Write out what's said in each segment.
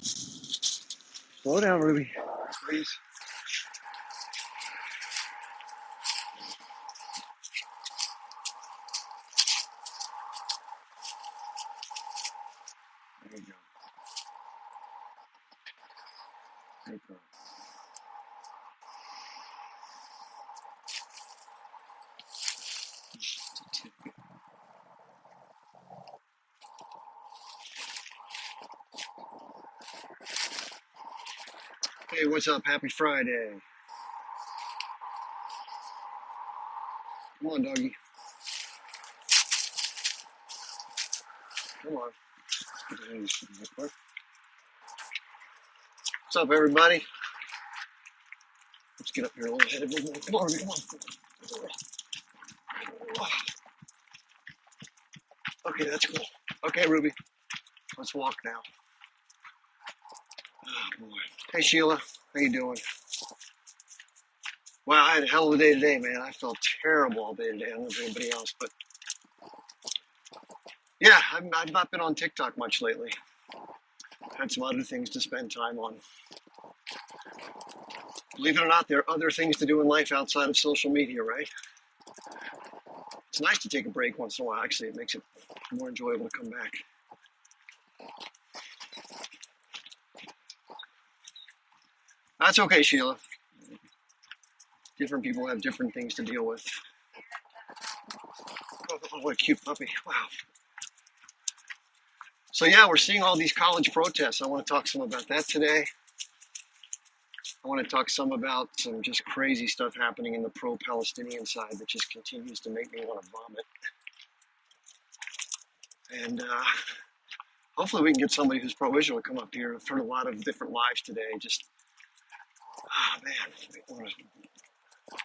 Slow down, Ruby, please. There you go. There you go. Hey, what's up? Happy Friday. Come on, doggy. Come on. What's up, everybody? Let's get up here a little ahead of everyone. Come on, Ruby, come on. Okay, that's cool. Okay, Ruby, let's walk now. Oh, boy. Hey, Sheila. How you doing? Wow, I had a hell of a day today, man. I felt terrible all day today. I don't know if anybody else, but yeah, I've not been on TikTok much lately. Had some other things to spend time on. Believe it or not, there are other things to do in life outside of social media, right? It's nice to take a break once in a while. Actually, it makes it more enjoyable to come back. That's okay, Sheila. Different people have different things to deal with. Oh, what a cute puppy. Wow. So yeah, we're seeing all these college protests. I want to talk some about that today. I want to talk some about some just crazy stuff happening in the pro-Palestinian side that just continues to make me want to vomit. And hopefully we can get somebody who's pro-Israel to come up here. I've heard a lot of different lives today. Just, man, I want to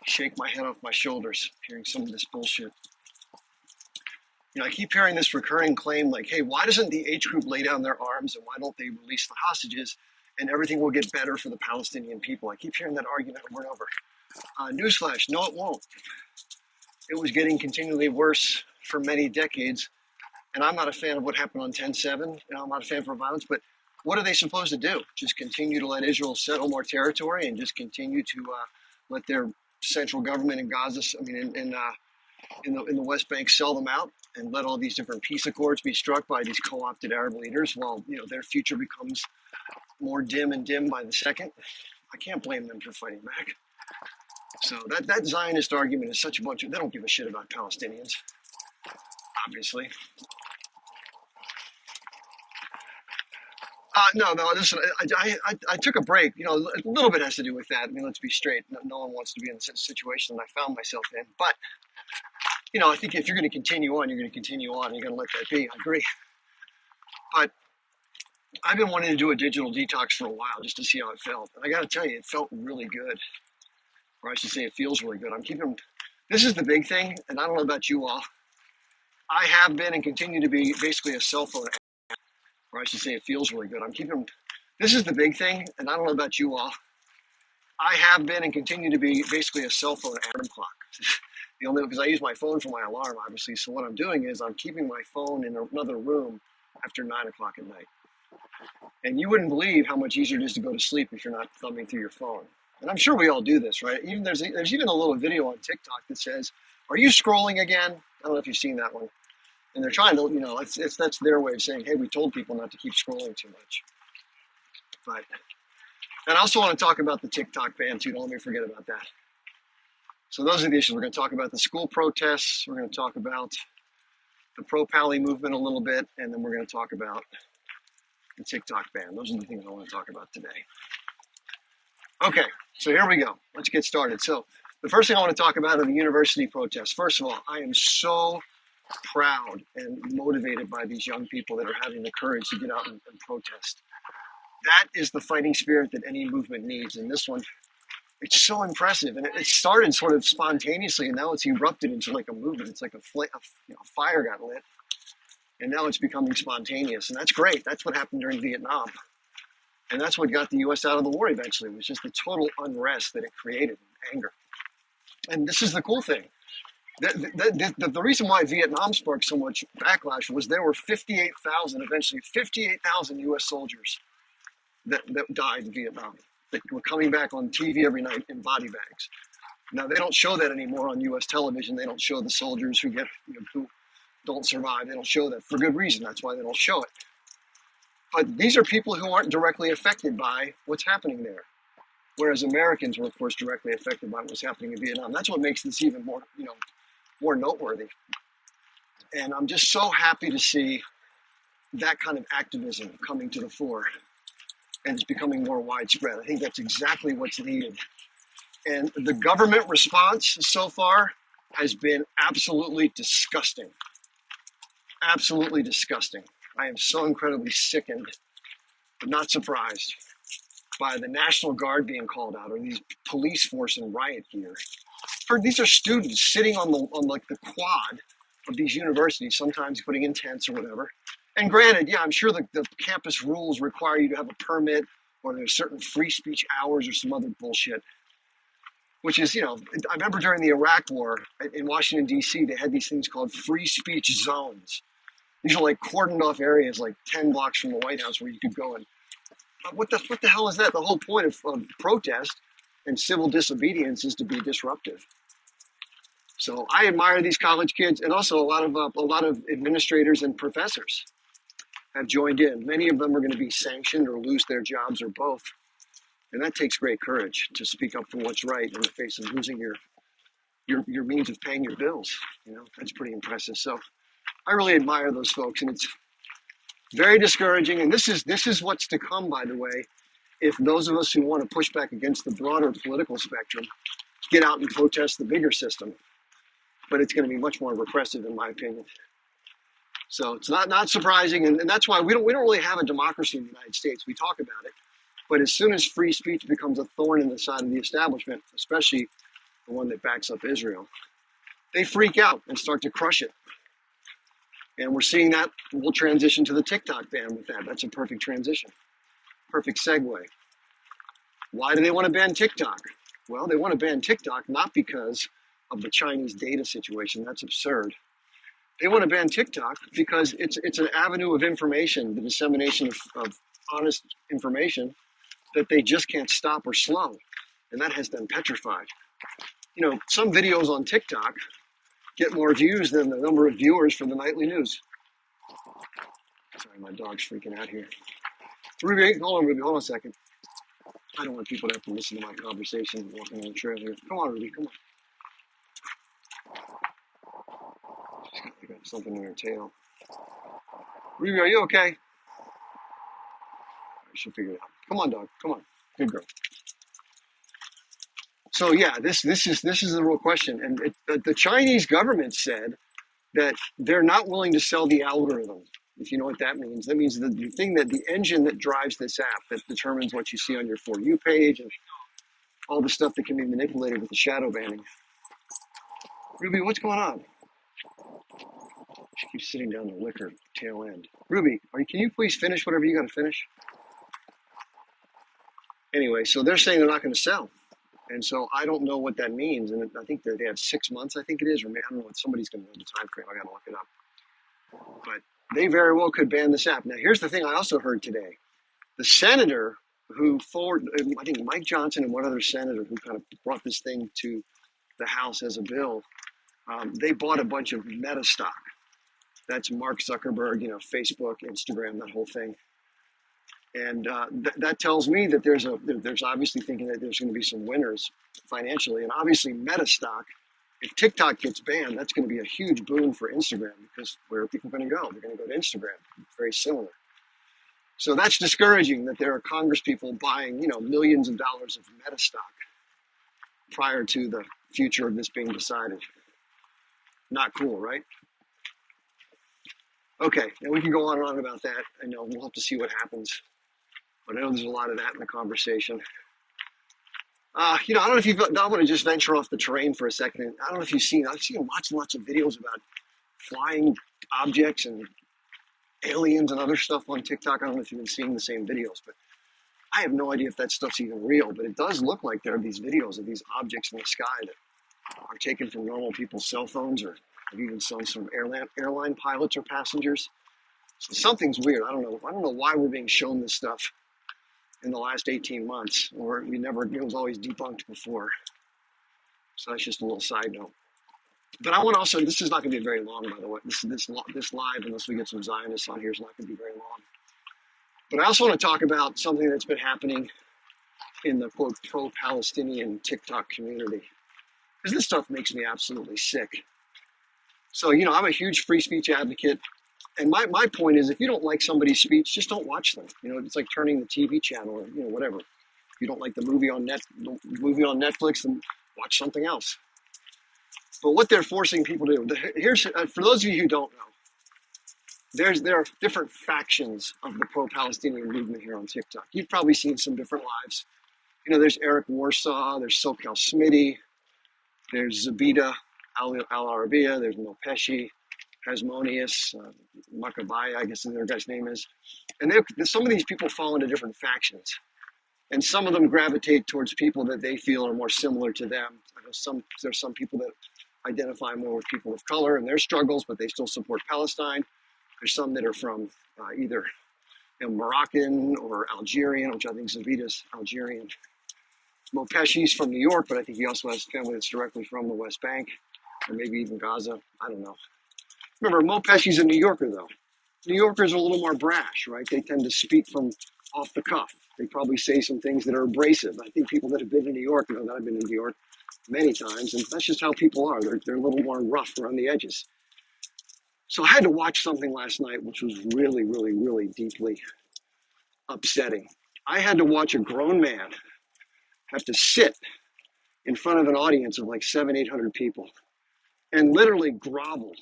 shake my head off my shoulders hearing some of this bullshit. You know, I keep hearing this recurring claim like, hey, why doesn't the H group lay down their arms and why don't they release the hostages and everything will get better for the Palestinian people? I keep hearing that argument over and over. Newsflash, no, it won't. It was getting continually worse for many decades. And I'm not a fan of what happened on 10/7. You know, I'm not a fan for violence, but what are they supposed to do? Just continue to let Israel settle more territory and just continue to let their central government in Gaza, I mean, in the West Bank, sell them out and let all these different peace accords be struck by these co-opted Arab leaders while, you know, their future becomes more dim and dim by the second. I can't blame them for fighting back. So that Zionist argument is such a bunch of, they don't give a shit about Palestinians, obviously. No, listen, I took a break. You know, a little bit has to do with that. I mean, let's be straight. No one wants to be in the situation that I found myself in. But, you know, I think if you're going to continue on, you're going to continue on. You're going to let that be. I agree. But I've been wanting to do a digital detox for a while just to see how it felt. And I got to tell you, it felt really good. Or I should say it feels really good. I'm keeping, this is the big thing. And I don't know about you all. I have been and continue to be basically a cell phone, or I should say it feels really good. I'm keeping, this is the big thing. And I don't know about you all. I have been and continue to be basically a cell phone alarm clock. The only, because I use my phone for my alarm, obviously. So what I'm doing is I'm keeping my phone in another room after 9 o'clock at night. And you wouldn't believe how much easier it is to go to sleep if you're not thumbing through your phone. And I'm sure we all do this, right? Even there's even a little video on TikTok that says, "Are you scrolling again?" I don't know if you've seen that one. And they're trying to, you know, that's their way of saying, "Hey, we told people not to keep scrolling too much." But, and I also want to talk about the TikTok ban too. Don't let me forget about that. So those are the issues. We're going to talk about the school protests. We're going to talk about the pro-Pally movement a little bit, and then we're going to talk about the TikTok ban. Those are the things I want to talk about today. Okay, so here we go. Let's get started. So the first thing I want to talk about are the university protests. First of all, I am so proud and motivated by these young people that are having the courage to get out and protest. That is the fighting spirit that any movement needs. And this one, it's so impressive. And it started sort of spontaneously, and now it's erupted into like a movement. It's like a fire got lit, and now it's becoming spontaneous. And that's great. That's what happened during Vietnam. And that's what got the U.S. out of the war eventually. It was just the total unrest that it created, anger. And this is the cool thing. The reason why Vietnam sparked so much backlash was there were 58,000 U.S. soldiers that died in Vietnam that were coming back on TV every night in body bags. Now they don't show that anymore on U.S. television. They don't show the soldiers who get who don't survive. They don't show that for good reason. That's why they don't show it. But these are people who aren't directly affected by what's happening there, whereas Americans were, of course, directly affected by what's happening in Vietnam. That's what makes this even more, more noteworthy. And I'm just so happy to see that kind of activism coming to the fore, and it's becoming more widespread. I think that's exactly what's needed. And the government response so far has been absolutely disgusting. Absolutely disgusting. I am so incredibly sickened, but not surprised by the National Guard being called out, or these police force in riot gear. These are students sitting on like the quad of these universities, sometimes putting in tents or whatever. And granted, yeah, I'm sure the campus rules require you to have a permit, or there's certain free speech hours or some other bullshit. Which is, I remember during the Iraq War in Washington, D.C., they had these things called free speech zones. These are like cordoned off areas like 10 blocks from the White House where you could go and, what the hell is that? The whole point of protest and civil disobedience is to be disruptive. So I admire these college kids, and also a lot of administrators and professors have joined in. Many of them are going to be sanctioned or lose their jobs or both. And that takes great courage to speak up for what's right in the face of losing your means of paying your bills. That's pretty impressive. So I really admire those folks, and it's very discouraging. And this is what's to come, by the way, if those of us who want to push back against the broader political spectrum get out and protest the bigger system. But it's going to be much more repressive, in my opinion. So it's not surprising, and that's why we don't really have a democracy in the United States. We talk about it. But as soon as free speech becomes a thorn in the side of the establishment, especially the one that backs up Israel, they freak out and start to crush it. And we're seeing that. We'll transition to the TikTok ban with that. That's a perfect transition. Perfect segue. Why do they want to ban TikTok? Well, they want to ban TikTok not because of the Chinese data situation. That's absurd. They want to ban TikTok because it's an avenue of information, the dissemination of honest information that they just can't stop or slow. And that has them petrified. Some videos on TikTok get more views than the number of viewers for the nightly news. Sorry, my dog's freaking out here. Ruby, hold on a second. I don't want people to have to listen to my conversation walking on the trail here. Come on, Ruby, come on. She's got something in her tail. Ruby, are you okay? She'll figure it out. Come on, dog. Come on. Good girl. So yeah, this is the real question. And the Chinese government said that they're not willing to sell the algorithm. If you know what that means, that means that the engine that drives this app, that determines what you see on your For You page and all the stuff that can be manipulated with the shadow banning. Ruby, what's going on? She keeps sitting down to lick her tail end. Ruby, can you please finish whatever you got to finish? Anyway, so they're saying they're not going to sell. And so I don't know what that means. And I think they have 6 months, I think it is, or maybe, I don't know, somebody's going to know the time frame. I got to look it up. But they very well could ban this app. Now, here's the thing I also heard today. The senator who I think Mike Johnson and one other senator who kind of brought this thing to the House as a bill, they bought a bunch of Meta stock. That's Mark Zuckerberg, Facebook, Instagram, that whole thing. And that tells me that there's obviously thinking that there's going to be some winners financially. And obviously Meta stock, if TikTok gets banned, that's going to be a huge boon for Instagram, because where are people going to go? They're going to go to Instagram. Very similar. So that's discouraging that there are Congress people buying, millions of dollars of Meta stock prior to the future of this being decided. Not cool, right? Okay, now we can go on and on about that. I know we'll have to see what happens. But I know there's a lot of that in the conversation. I don't know if I want to just venture off the terrain for a second. I don't know if I've seen lots and lots of videos about flying objects and aliens and other stuff on TikTok. I don't know if you've been seeing the same videos, but I have no idea if that stuff's even real. But it does look like there are these videos of these objects in the sky that are taken from normal people's cell phones, or have even some airline pilots or passengers. So something's weird. I don't know why we're being shown this stuff. in the last 18 months, or it was always debunked before. So that's just a little side note. But I want to also, this is not going to be very long, by the way. This live, unless we get some Zionists on here, is not going to be very long. But I also want to talk about something that's been happening in the quote pro-Palestinian TikTok community, because this stuff makes me absolutely sick. So, I'm a huge free speech advocate. And my point is, if you don't like somebody's speech, just don't watch them. It's like turning the TV channel or, whatever. If you don't like the movie on Netflix, then watch something else. But what they're forcing people to do, here's, for those of you who don't know, there are different factions of the pro-Palestinian movement here on TikTok. You've probably seen some different lives. There's Eric Warsaw, there's SoCal Smitty, there's Zabita Al-Arabiya, there's Mopeshi, Hasmonius, Maccabi, I guess their guy's name is. And some of these people fall into different factions. And some of them gravitate towards people that they feel are more similar to them. There's some people that identify more with people of color and their struggles, but they still support Palestine. There's some that are from either Moroccan or Algerian, which I think Zabita's Algerian. Mopeshi's from New York, but I think he also has family that's directly from the West Bank, or maybe even Gaza. I don't know. Remember, Mopeshi's a New Yorker, though. New Yorkers are a little more brash, right? They tend to speak from off the cuff. They probably say some things that are abrasive. I think people that have been in New York know that I've been in New York many times, and that's just how people are. They're a little more rough around the edges. So I had to watch something last night, which was really, really, really deeply upsetting. I had to watch a grown man have to sit in front of an audience of like 800 people and literally grovel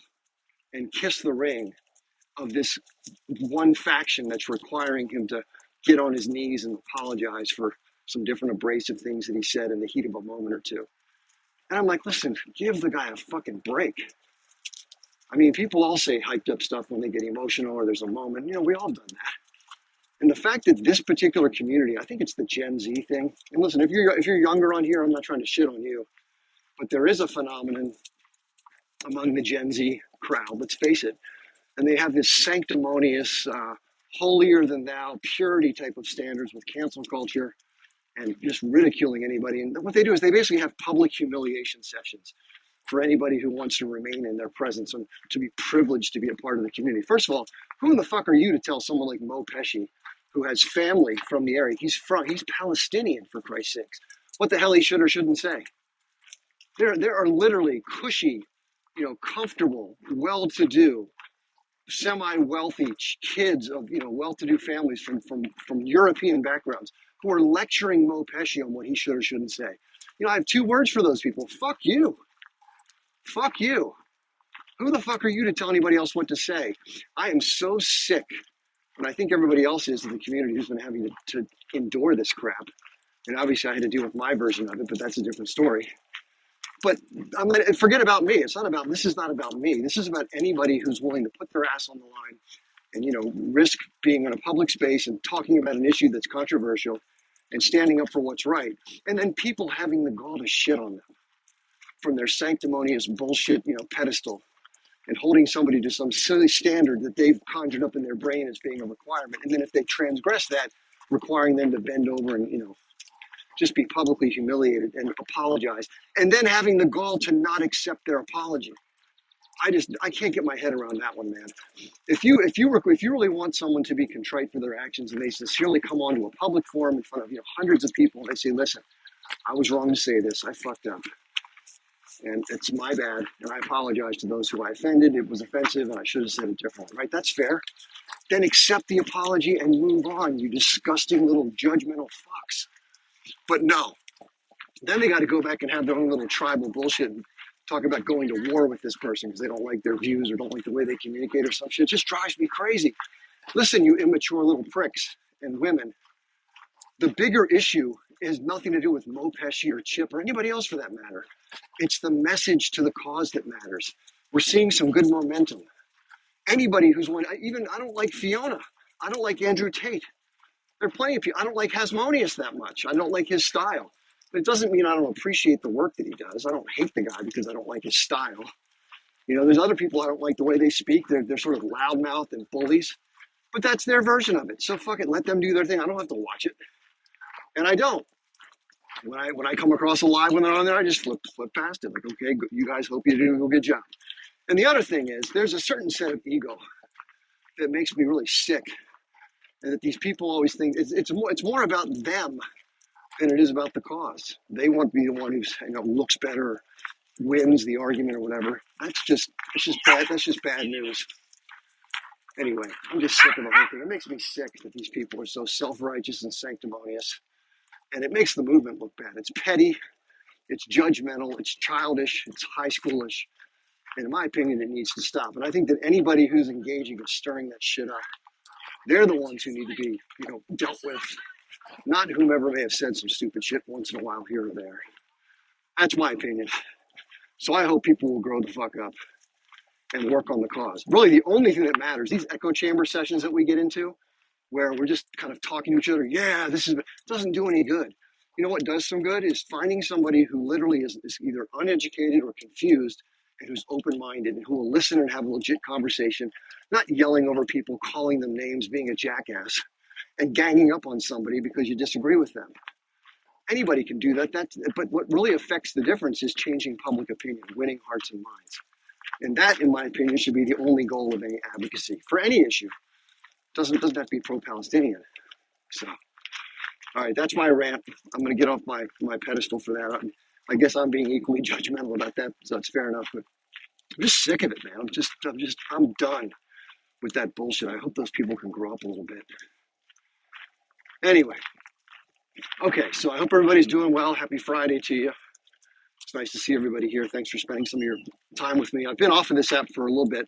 and kiss the ring of this one faction that's requiring him to get on his knees and apologize for some different abrasive things that he said in the heat of a moment or two. And I'm like, listen, give the guy a fucking break. I mean, people all say hyped up stuff when they get emotional or there's a moment. We all done that. And the fact that this particular community, I think it's the Gen Z thing. And listen, if you're younger on here, I'm not trying to shit on you, but there is a phenomenon among the Gen Z crowd, let's face it. And they have this sanctimonious, holier than thou, purity type of standards with cancel culture and just ridiculing anybody. And what they do is they basically have public humiliation sessions for anybody who wants to remain in their presence and to be privileged to be a part of the community. First of all, who the fuck are you to tell someone like Mopeshi, who has family from the area, he's Palestinian, for Christ's sakes, what the hell he should or shouldn't say? There are literally cushy, comfortable, well-to-do, semi-wealthy kids of well-to-do families from European backgrounds who are lecturing Mopeshi on what he should or shouldn't say. I have two words for those people. Fuck you. Fuck you. Who the fuck are you to tell anybody else what to say? I am so sick, and I think everybody else is in the community who's been having to endure this crap. And obviously I had to deal with my version of it, but that's a different story. But forget about me. This is not about me. This is about anybody who's willing to put their ass on the line and, risk being in a public space and talking about an issue that's controversial and standing up for what's right. And then people having the gall to shit on them from their sanctimonious bullshit, pedestal and holding somebody to some silly standard that they've conjured up in their brain as being a requirement. And then if they transgress that, requiring them to bend over and, just be publicly humiliated and apologize, and then having the gall to not accept their apology. I can't get my head around that one, man. If you really want someone to be contrite for their actions and they sincerely come onto a public forum in front of hundreds of people and they say, listen, I was wrong to say this, I fucked up, and it's my bad, and I apologize to those who I offended, it was offensive and I should have said it differently, right? That's fair. Then accept the apology and move on, you disgusting little judgmental fucks. But no, then they got to go back and have their own little tribal bullshit and talk about going to war with this person because they don't like their views or don't like the way they communicate or some shit. It just drives me crazy. Listen, you immature little pricks and women, the bigger issue is nothing to do with Mopeshi or Chip or anybody else for that matter. It's the message to the cause that matters. We're seeing some good momentum. Anybody who's I don't like Fiona. I don't like Andrew Tate. There are plenty of people. I don't like Hasmonius that much. I don't like his style. But it doesn't mean I don't appreciate the work that he does. I don't hate the guy because I don't like his style. There's other people I don't like the way they speak. They're sort of loudmouth and bullies. But that's their version of it. So fuck it. Let them do their thing. I don't have to watch it. And I don't. When I come across a live when they're on there, I just flip past it. Like, okay, you guys, hope you're doing a good job. And the other thing is, there's a certain set of ego that makes me really sick, and that these people always think it's more about them than it is about the cause. They want to be the one who's looks better, wins the argument or whatever. It's just bad. That's just bad news. Anyway, I'm just sick of the whole thing. It makes me sick that these people are so self-righteous and sanctimonious, and it makes the movement look bad. It's petty, it's judgmental, it's childish, it's high schoolish, and in my opinion, it needs to stop. And I think that anybody who's engaging in stirring that shit up, they're the ones who need to be, dealt with, not whomever may have said some stupid shit once in a while here or there. That's my opinion. So I hope people will grow the fuck up and work on the cause. Really, the only thing that matters, these echo chamber sessions that we get into, where we're just kind of talking to each other, doesn't do any good. You know what does some good is finding somebody who literally is either uneducated or confused and who's open-minded and who will listen and have a legit conversation, not yelling over people, calling them names, being a jackass, and ganging up on somebody because you disagree with them. Anybody can do that. But what really affects the difference is changing public opinion, winning hearts and minds. And that, in my opinion, should be the only goal of any advocacy for any issue. Doesn't have to be pro-Palestinian. So, all right, that's my rant. I'm going to get off my pedestal for that. I guess I'm being equally judgmental about that, so that's fair enough. But I'm just sick of it, man. I'm done with that bullshit. I hope those people can grow up a little bit. Anyway, okay, so I hope everybody's doing well. Happy Friday to you. It's nice to see everybody here. Thanks for spending some of your time with me. I've been off of this app for a little bit.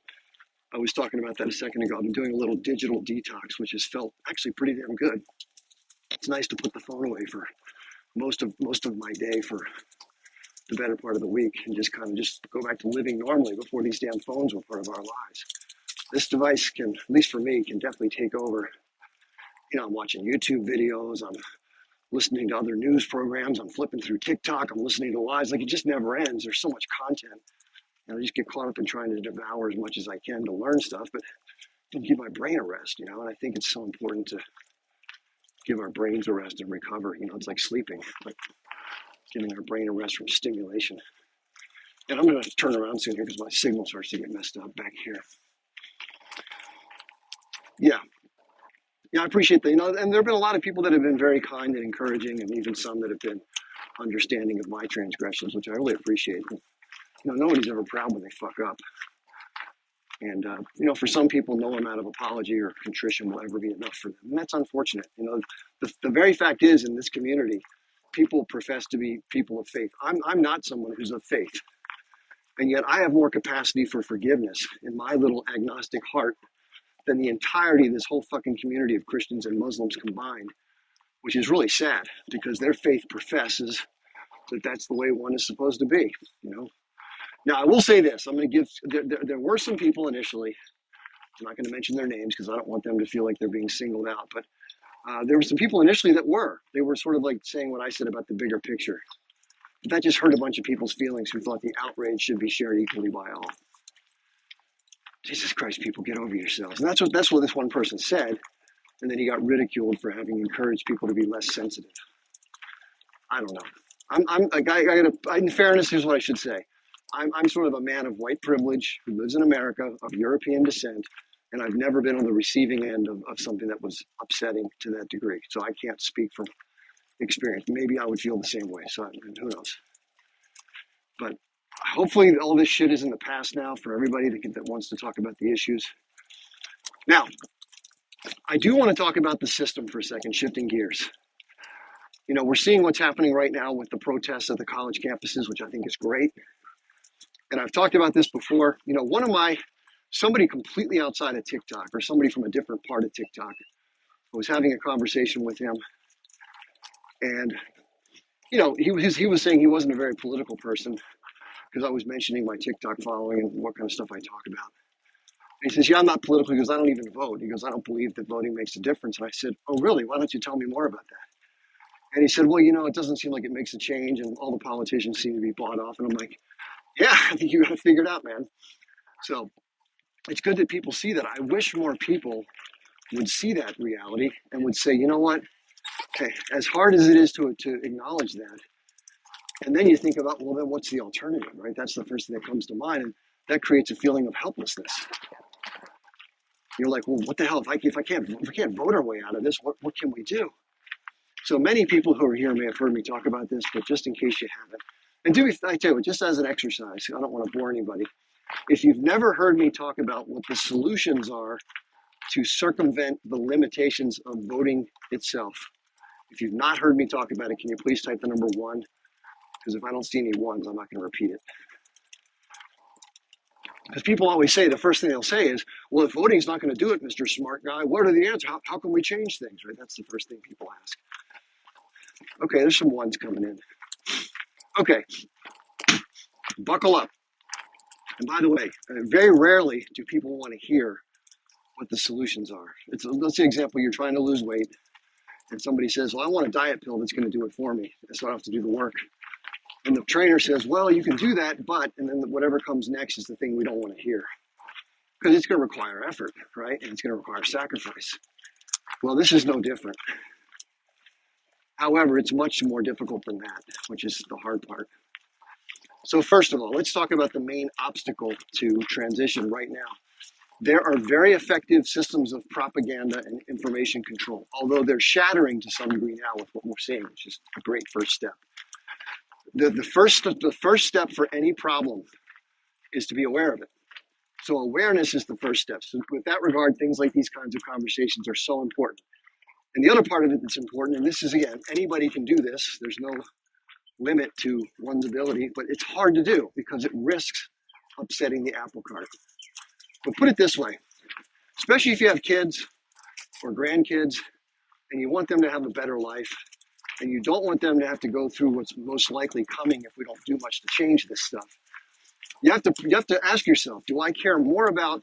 I was talking about that a second ago. I've been doing a little digital detox, which has felt actually pretty damn good. It's nice to put the phone away for most of my day for the better part of the week and just go back to living normally before these damn phones were part of our lives. This device can, at least for me, can definitely take over. I'm watching YouTube videos, I'm listening to other news programs, I'm flipping through TikTok, I'm listening to lives. Like, it just never ends. There's so much content. And I just get caught up in trying to devour as much as I can to learn stuff, but don't give my brain a rest, and I think it's so important to give our brains a rest and recover. It's like sleeping, like giving our brain a rest from stimulation. And I'm going to turn around soon here because my signal starts to get messed up back here. Yeah, I appreciate that. And there have been a lot of people that have been very kind and encouraging, and even some that have been understanding of my transgressions, which I really appreciate. Nobody's ever proud when they fuck up. And, for some people, no amount of apology or contrition will ever be enough for them. And that's unfortunate. The very fact is, in this community, people profess to be people of faith. I'm not someone who's of faith. And yet I have more capacity for forgiveness in my little agnostic heart than the entirety of this whole fucking community of Christians and Muslims combined, which is really sad because their faith professes that that's the way one is supposed to be. Now, I will say this. I'm going to give, there were some people initially, I'm not going to mention their names because I don't want them to feel like they're being singled out, but there were some people initially they were sort of like saying what I said about the bigger picture. But that just hurt a bunch of people's feelings who thought the outrage should be shared equally by all. Jesus Christ, people, get over yourselves. And that's what this one person said, and then he got ridiculed for having encouraged people to be less sensitive. I don't know. In fairness, here's what I should say. I'm sort of a man of white privilege who lives in America, of European descent, and I've never been on the receiving end of something that was upsetting to that degree. So I can't speak from experience. Maybe I would feel the same way, so who knows. But hopefully all this shit is in the past now for everybody that wants to talk about the issues. Now, I do want to talk about the system for a second, shifting gears. We're seeing what's happening right now with the protests at the college campuses, which I think is great. And I've talked about this before. Somebody completely outside of TikTok or somebody from a different part of TikTok, I was having a conversation with him. And, he was saying he wasn't a very political person because I was mentioning my TikTok following and what kind of stuff I talk about. And he says, yeah, I'm not political because I don't even vote. He goes, I don't believe that voting makes a difference. And I said, oh, really? Why don't you tell me more about that? And he said, well, it doesn't seem like it makes a change and all the politicians seem to be bought off. And I'm like, yeah, I think you got to figure it out, man. So it's good that people see that. I wish more people would see that reality and would say, you know what? as hard as it is to acknowledge that, and then you think about, well, then what's the alternative, right? That's the first thing that comes to mind, and that creates a feeling of helplessness. You're like, well, what the hell? If I can't vote our way out of this, what can we do? So many people who are here may have heard me talk about this, but just in case you haven't, and I tell you, just as an exercise, I don't want to bore anybody. If you've never heard me talk about what the solutions are to circumvent the limitations of voting itself, if you've not heard me talk about it, can you please type the number 1? Because if I don't see any ones, I'm not going to repeat it. Because people always say, the first thing they'll say is, well, if voting's not going to do it, Mr. Smart Guy, what are the answers? How can we change things, right? That's the first thing people ask. Okay, there's some ones coming in. Okay, buckle up. And by the way, very rarely do people want to hear what the solutions are. Let's say, example, you're trying to lose weight, and somebody says, well, I want a diet pill that's going to do it for me, so I don't have to do the work. And the trainer says, well, you can do that, but, and then whatever comes next is the thing we don't want to hear. Because it's going to require effort, right? And it's going to require sacrifice. Well, this is no different. However, it's much more difficult than that, which is the hard part. So first of all, let's talk about the main obstacle to transition right now. There are very effective systems of propaganda and information control, although they're shattering to some degree now with what we're seeing, which is a great first step. The first step for any problem is to be aware of it. So awareness is the first step. So with that regard, things like these kinds of conversations are so important. And the other part of it that's important, and this is, again, anybody can do this. There's no limit to one's ability, but it's hard to do because it risks upsetting the apple cart. But put it this way, especially if you have kids or grandkids and you want them to have a better life, and you don't want them to have to go through what's most likely coming if we don't do much to change this stuff. You have to ask yourself, do I care more about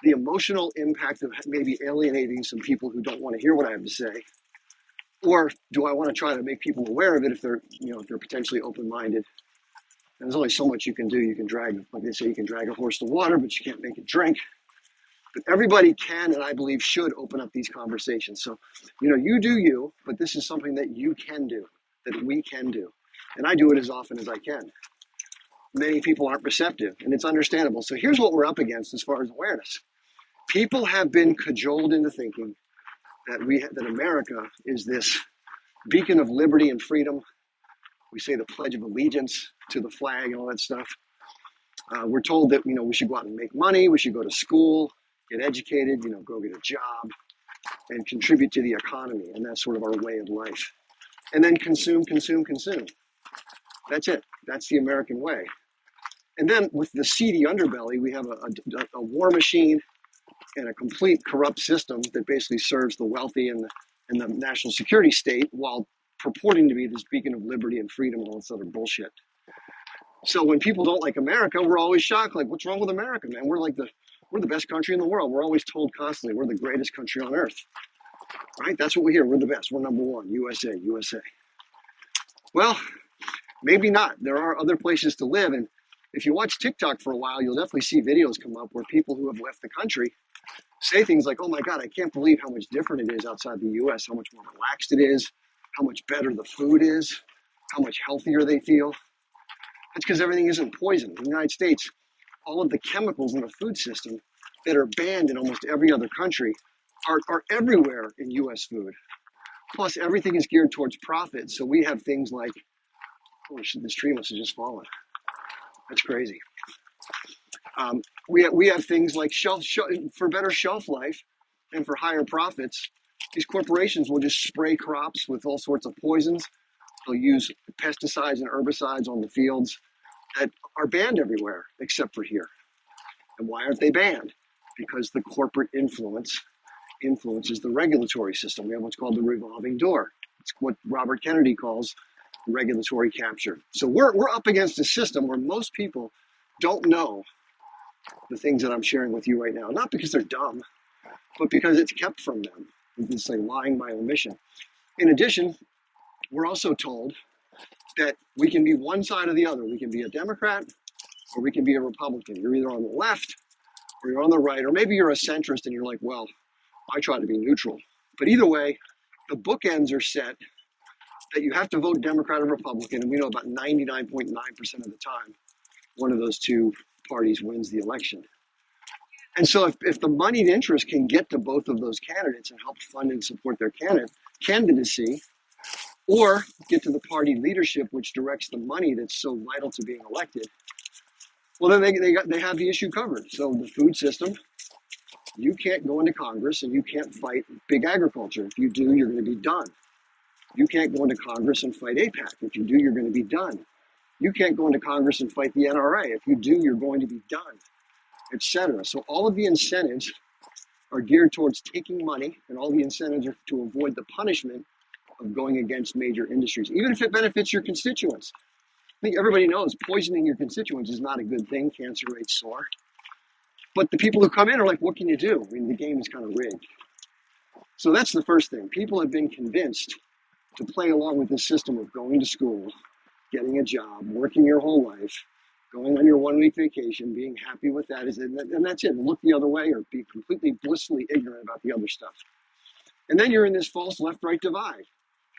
the emotional impact of maybe alienating some people who don't want to hear what I have to say? Or do I want to try to make people aware of it if they're potentially open-minded? And there's only so much you can do. You can drag, like they say, you can drag a horse to water, but you can't make it drink. But everybody can, and I believe should, open up these conversations. So, you do you, but this is something that you can do, that we can do. And I do it as often as I can. Many people aren't receptive, and it's understandable. So here's what we're up against as far as awareness. People have been cajoled into thinking that America is this beacon of liberty and freedom. We say the Pledge of Allegiance to the flag and all that stuff. We're told that we should go out and make money, we should go to school, get educated, go get a job, and contribute to the economy, and that's sort of our way of life. And then consume. That's it. That's the American way. And then with the seedy underbelly, we have a war machine and a complete corrupt system that basically serves the wealthy and the national security state while purporting to be this beacon of liberty and freedom and all this other bullshit. So when people don't like America, we're always shocked, like, what's wrong with America, man? We're the best country in the world. We're always told constantly we're the greatest country on earth, right? That's what we hear. We're the best. We're number one. USA, USA. Well, maybe not. There are other places to live. And if you watch TikTok for a while, you'll definitely see videos come up where people who have left the country say things like, oh my God, I can't believe how much different it is outside the US, how much more relaxed it is, how much better the food is, how much healthier they feel. That's because everything isn't poison. In the United States, all of the chemicals in the food system that are banned in almost every other country are everywhere in US food. Plus, everything is geared towards profit. So we have things like, oh shit, this tree must have just fallen. That's crazy. We have things like for better shelf life and for higher profits. These corporations will just spray crops with all sorts of poisons. They'll use pesticides and herbicides on the fields that are banned everywhere except for here. And why aren't they banned? Because the corporate influences the regulatory system. We have what's called the revolving door. It's what Robert Kennedy calls regulatory capture. So we're up against a system where most people don't know the things that I'm sharing with you right now. Not because they're dumb, but because it's kept from them. It's like lying by omission. In addition, we're also told that we can be one side or the other. We can be a Democrat or we can be a Republican. You're either on the left or you're on the right, or maybe you're a centrist and you're like, well, I try to be neutral. But either way, the bookends are set that you have to vote Democrat or Republican, and we know about 99.9% of the time, one of those two parties wins the election. And so if the moneyed interest can get to both of those candidates and help fund and support their candidacy, or get to the party leadership, which directs the money that's so vital to being elected, well, then they have the issue covered. So the food system, you can't go into Congress and you can't fight big agriculture. If you do, you're going to be done. You can't go into Congress and fight APAC. If you do, you're going to be done. You can't go into Congress and fight the NRA. If you do, you're going to be done, etc. So all of the incentives are geared towards taking money, and all the incentives are to avoid the punishment of going against major industries, even if it benefits your constituents. I think everybody knows poisoning your constituents is not a good thing. Cancer rates soar. But the people who come in are like, what can you do? I mean, the game is kind of rigged. So that's the first thing. People have been convinced to play along with this system of going to school, getting a job, working your whole life, going on your 1 week vacation, being happy with that, and that's it. And look the other way or be completely blissfully ignorant about the other stuff. And then you're in this false left-right divide.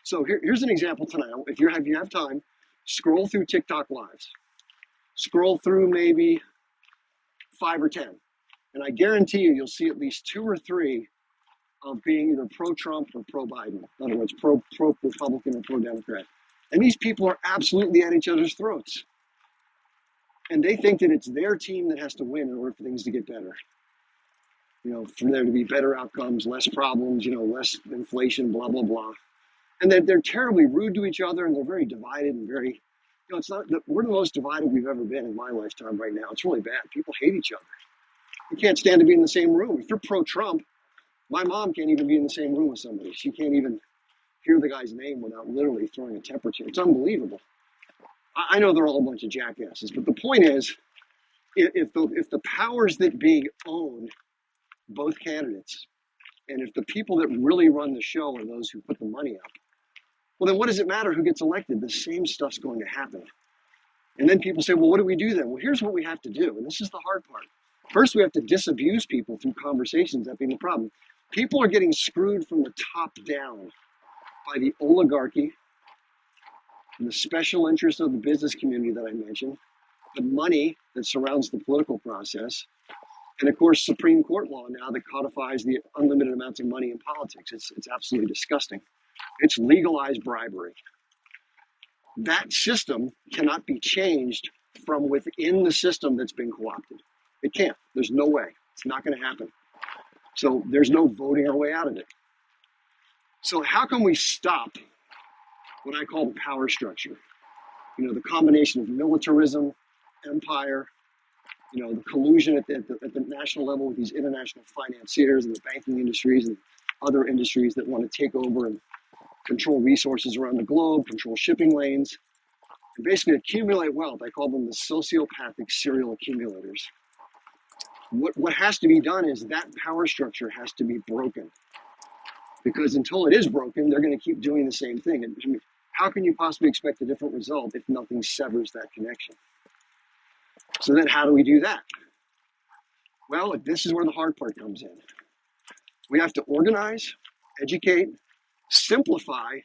So here's an example tonight. If you have time, scroll through TikTok lives. Scroll through maybe 5 or 10. And I guarantee you'll see at least 2 or 3 of being either pro-Trump or pro-Biden. In other words, pro-Republican or pro-Democrat. And these people are absolutely at each other's throats. And they think that it's their team that has to win in order for things to get better. For there to be better outcomes, less problems, less inflation, blah, blah, blah. And they're terribly rude to each other, and they're very divided and very, we're the most divided we've ever been in my lifetime right now. It's really bad. People hate each other. You can't stand to be in the same room. If you're pro-Trump, my mom can't even be in the same room with somebody. She can't even hear the guy's name without literally throwing a temper tantrum. It's unbelievable. I know they're all a bunch of jackasses, but the point is, if the powers that be own both candidates, and if the people that really run the show are those who put the money up, well, then what does it matter who gets elected? The same stuff's going to happen. And then people say, well, what do we do then? Well, here's what we have to do. And this is the hard part. First, we have to disabuse people through conversations, that being the problem. People are getting screwed from the top down by the oligarchy, the special interest of the business community that I mentioned, the money that surrounds the political process, and of course, Supreme Court law now that codifies the unlimited amounts of money in politics. It's absolutely disgusting. It's legalized bribery. That system cannot be changed from within the system that's been co-opted. It can't. There's no way. It's not going to happen. So there's no voting our way out of it. So how can we stop what I call the power structure? The combination of militarism, empire, the collusion at the national level with these international financiers and the banking industries and other industries that want to take over and control resources around the globe, control shipping lanes, and basically accumulate wealth. I call them the sociopathic serial accumulators. What has to be done is that power structure has to be broken. Because until it is broken, they're going to keep doing the same thing. And I mean, how can you possibly expect a different result if nothing severs that connection? So then how do we do that? Well, this is where the hard part comes in. We have to organize, educate, simplify,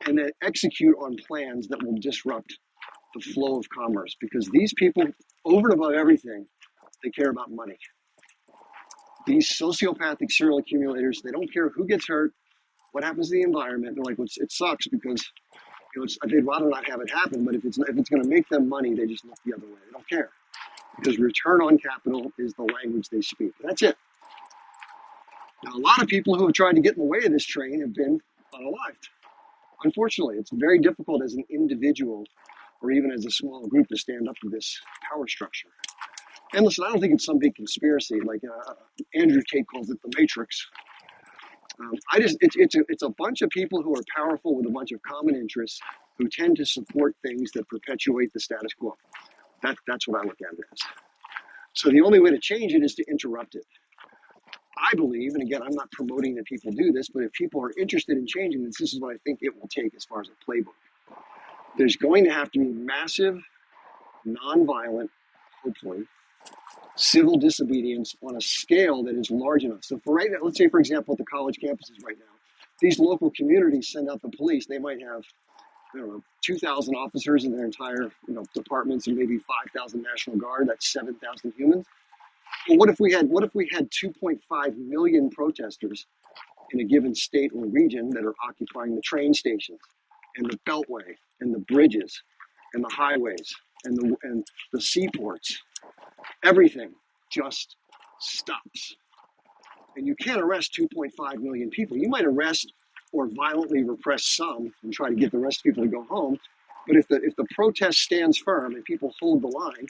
and then execute on plans that will disrupt the flow of commerce. Because these people, over and above everything, they care about money. These sociopathic serial accumulators, they don't care who gets hurt, what happens to the environment. They're like, well, it sucks because they'd rather not have it happen, but if it's going to make them money, they just look the other way. They don't care. Because return on capital is the language they speak. That's it. Now, a lot of people who have tried to get in the way of this train have been unalived. Unfortunately, it's very difficult as an individual or even as a small group to stand up to this power structure. And listen, I don't think it's some big conspiracy like Andrew Tate calls it the Matrix. It's a bunch of people who are powerful with a bunch of common interests who tend to support things that perpetuate the status quo. That's what I look at it as. So the only way to change it is to interrupt it. I believe, and again, I'm not promoting that people do this, but if people are interested in changing this, this is what I think it will take as far as a playbook. There's going to have to be massive, nonviolent, hopefully, civil disobedience on a scale that is large enough. So for right now, let's say, for example, at the college campuses right now, These local communities send out the police. They might have, I don't know, 2,000 officers in their entire, departments, and maybe 5,000 National Guard. That's 7,000 humans. Well, what if we had 2.5 million protesters in a given state or region that are occupying the train stations and the beltway and the bridges and the highways and the seaports? Everything just stops. And you can't arrest 2.5 million people. You might arrest or violently repress some and try to get the rest of people to go home. But if the protest stands firm and people hold the line,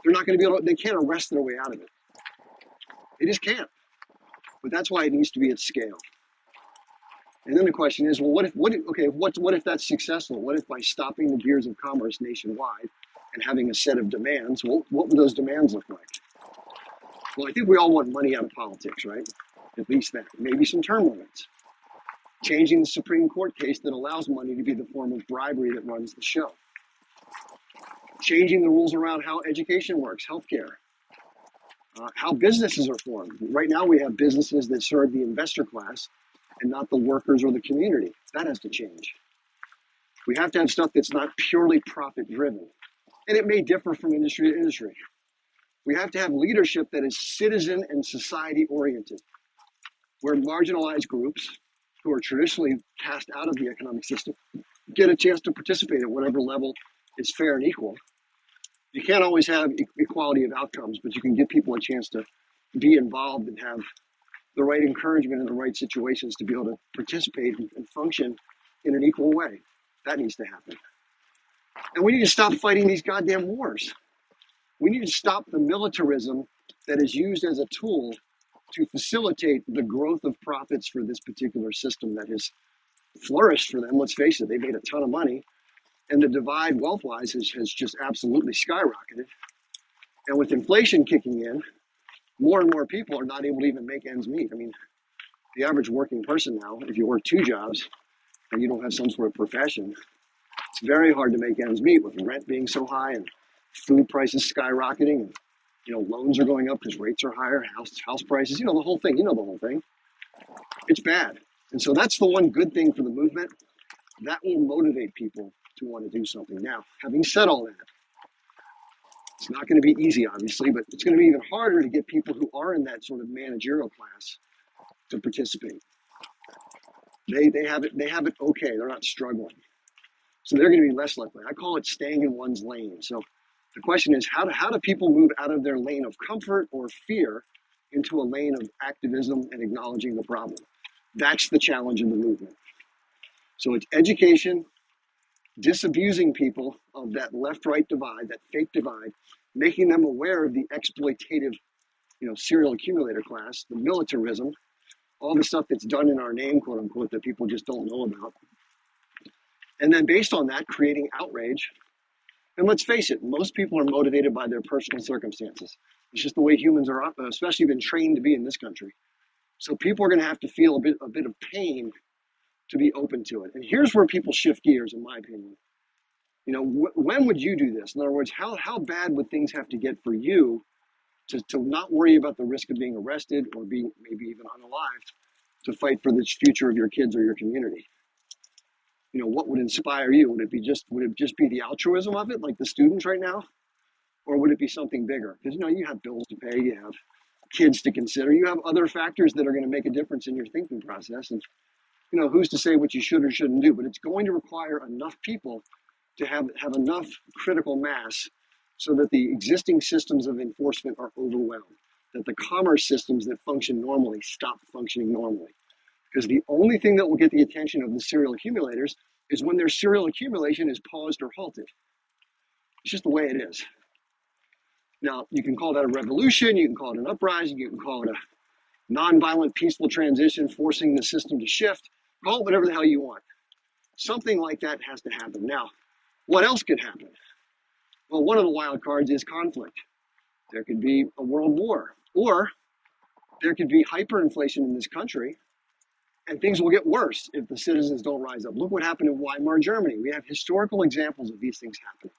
they're not going to be able to, they can't arrest their way out of it. They just can't. But that's why it needs to be at scale. And then the question is, well, what if that's successful? What if by stopping the gears of commerce nationwide and having a set of demands, well, what would those demands look like? Well, I think we all want money out of politics, right? At least that. Maybe some term limits. Changing the Supreme Court case that allows money to be the form of bribery that runs the show. Changing the rules around how education works, healthcare, how businesses are formed. Right now we have businesses that serve the investor class and not the workers or the community. That has to change. We have to have stuff that's not purely profit driven. And it may differ from industry to industry. We have to have leadership that is citizen and society oriented, where marginalized groups who are traditionally cast out of the economic system get a chance to participate at whatever level is fair and equal. You can't always have equality of outcomes, but you can give people a chance to be involved and have the right encouragement in the right situations to be able to participate and function in an equal way. That needs to happen. And we need to stop fighting these goddamn wars. We need to stop the militarism that is used as a tool to facilitate the growth of profits for this particular system that has flourished for them. Let's face it, they made a ton of money, and the divide wealth-wise has just absolutely skyrocketed. And with inflation kicking in, more and more people are not able to even make ends meet. I mean, the average working person now, if you work 2 jobs and you don't have some sort of profession, it's very hard to make ends meet with rent being so high and food prices skyrocketing, and loans are going up because rates are higher, house prices, the whole thing. The whole thing. It's bad. And so that's the one good thing for the movement. That will motivate people to want to do something. Now, having said all that, it's not going to be easy, obviously, but it's going to be even harder to get people who are in that sort of managerial class to participate. They have it okay. They're not struggling. So they're going to be less likely. I call it staying in one's lane. So the question is, how do people move out of their lane of comfort or fear into a lane of activism and acknowledging the problem? That's the challenge in the movement. So it's education, disabusing people of that left-right divide, that fake divide, making them aware of the exploitative, serial accumulator class, the militarism, all the stuff that's done in our name, quote unquote, that people just don't know about. And then based on that, creating outrage. And let's face it, most people are motivated by their personal circumstances. It's just the way humans are, especially been trained to be in this country. So people are going to have to feel a bit of pain to be open to it. And here's where people shift gears, in my opinion. When would you do this? In other words, how bad would things have to get for you to not worry about the risk of being arrested or being maybe even unalived to fight for the future of your kids or your community? What would inspire you? Would it just be the altruism of it, like the students right now? Or would it be something bigger? Because, you have bills to pay, you have kids to consider, you have other factors that are going to make a difference in your thinking process. And, who's to say what you should or shouldn't do? But it's going to require enough people to have enough critical mass so that the existing systems of enforcement are overwhelmed, that the commerce systems that function normally stop functioning normally. Because the only thing that will get the attention of the serial accumulators is when their serial accumulation is paused or halted. It's just the way it is. Now, you can call that a revolution, you can call it an uprising, you can call it a nonviolent, peaceful transition, forcing the system to shift, call it whatever the hell you want. Something like that has to happen. Now, what else could happen? Well, one of the wild cards is conflict. There could be a world war, or there could be hyperinflation in this country, and things will get worse if the citizens don't rise up. Look what happened in Weimar, Germany. We have historical examples of these things happening.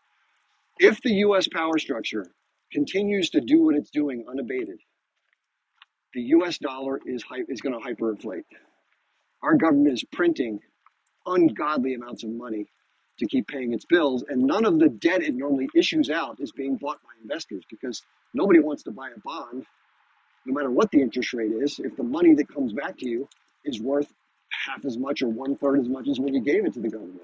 If the U.S. power structure continues to do what it's doing unabated, the U.S. dollar is going to hyperinflate. Our government is printing ungodly amounts of money to keep paying its bills, and none of the debt it normally issues out is being bought by investors because nobody wants to buy a bond, no matter what the interest rate is, if the money that comes back to you is worth half as much or one third as much as when you gave it to the government.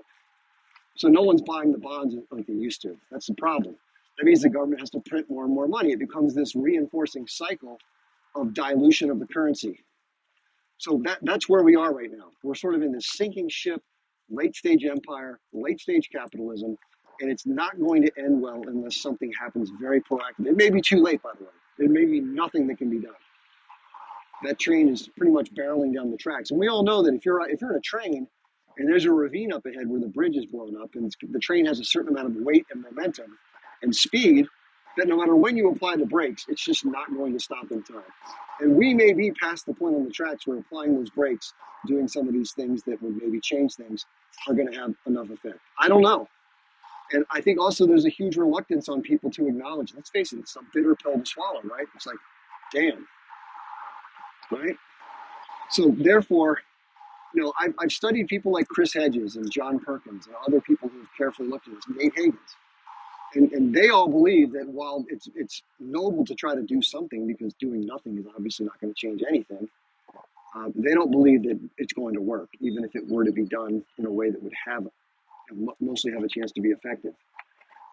So no one's buying the bonds like they used to. That's the problem. That means the government has to print more and more money. It becomes this reinforcing cycle of dilution of the currency. So that's where we are right now. We're sort of in this sinking ship, late stage empire, late stage capitalism, and it's not going to end well unless something happens very proactive. It may be too late, by the way. There may be nothing that can be done. That train is pretty much barreling down the tracks. And we all know that if you're in a train and there's a ravine up ahead where the bridge is blown up and the train has a certain amount of weight and momentum and speed, that no matter when you apply the brakes, it's just not going to stop in time. And we may be past the point on the tracks where applying those brakes, doing some of these things that would maybe change things, are going to have enough effect. I don't know. And I think also there's a huge reluctance on people to acknowledge, let's face it, it's a bitter pill to swallow, right? It's like, damn, right? So therefore, I've studied people like Chris Hedges and John Perkins and other people who have carefully looked at this, Nate Higgins. And they all believe that while it's noble to try to do something because doing nothing is obviously not going to change anything, they don't believe that it's going to work, even if it were to be done in a way that would mostly have a chance to be effective.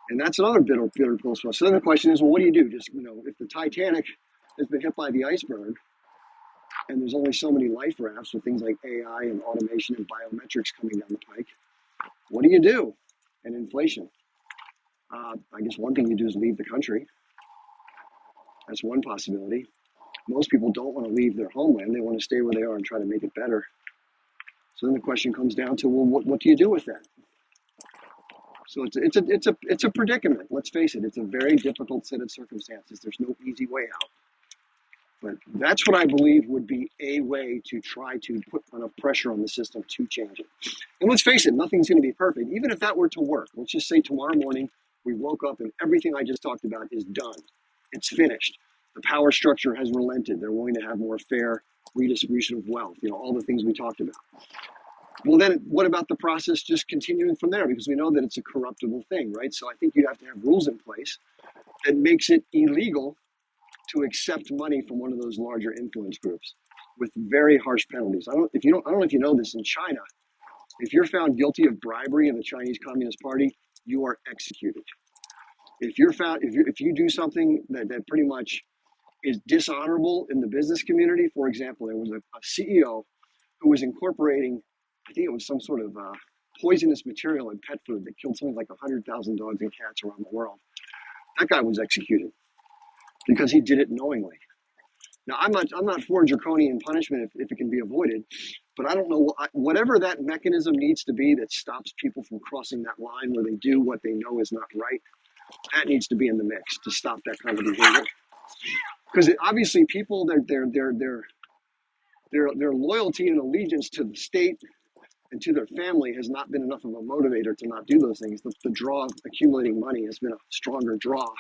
And that's another bitter pill. So then the question is, well, what do you do? Just, if the Titanic has been hit by the iceberg and there's only so many life rafts with things like AI and automation and biometrics coming down the pike, what do you do? And inflation. I guess one thing you do is leave the country. That's one possibility. Most people don't want to leave their homeland. They want to stay where they are and try to make it better. So then the question comes down to, well, what do you do with that? So it's a predicament. Let's face it. It's a very difficult set of circumstances. There's no easy way out. But that's what I believe would be a way to try to put enough pressure on the system to change it. And let's face it, nothing's going to be perfect. Even if that were to work, let's just say tomorrow morning we woke up and everything I just talked about is done. It's finished. The power structure has relented. They're willing to have more fair redistribution of wealth, all the things we talked about. Well, then what about the process just continuing from there? Because we know that it's a corruptible thing, right? So I think you have to have rules in place that makes it illegal to accept money from one of those larger influence groups with very harsh penalties. I don't know if you know this, in China, if you're found guilty of bribery in the Chinese Communist Party, you are executed. If you do something that pretty much is dishonorable in the business community, for example, there was a CEO who was incorporating, I think it was some sort of poisonous material in pet food that killed something like 100,000 dogs and cats around the world. That guy was executed because he did it knowingly. Now, I'm not for draconian punishment if it can be avoided, but I don't know, whatever that mechanism needs to be that stops people from crossing that line where they do what they know is not right, that needs to be in the mix to stop that kind of behavior. Because obviously people, their loyalty and allegiance to the state and to their family has not been enough of a motivator to not do those things. The draw of accumulating money has been a stronger draw.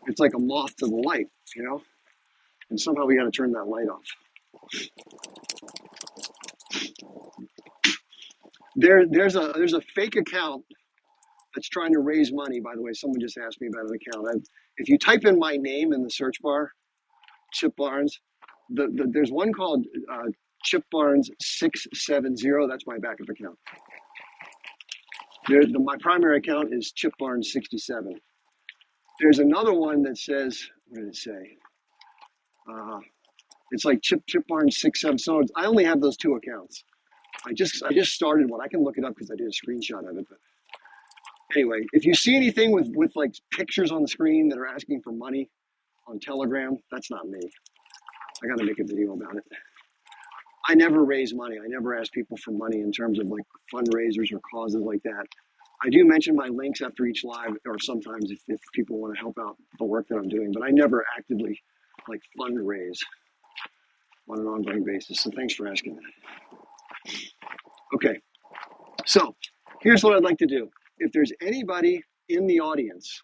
It's like a moth to the light, and somehow we got to turn that light off. There's a fake account that's trying to raise money. By the way, someone just asked me about an account. If you type in my name in the search bar, Chip Barnes, there's one called Chip Barnes 670. That's my backup account. My primary account is Chip Barnes 67. There's another one that says, what did it say? It's like Chip Barnes 67. So I only have those two accounts. I just started one. I can look it up because I did a screenshot of it. But anyway, if you see anything with like pictures on the screen that are asking for money on Telegram, that's not me. I got to make a video about it. I never raise money. I never ask people for money in terms of like fundraisers or causes like that. I do mention my links after each live, or sometimes if people want to help out the work that I'm doing, but I never actively like fundraise on an ongoing basis. So thanks for asking that. Okay, so here's what I'd like to do. If there's anybody in the audience,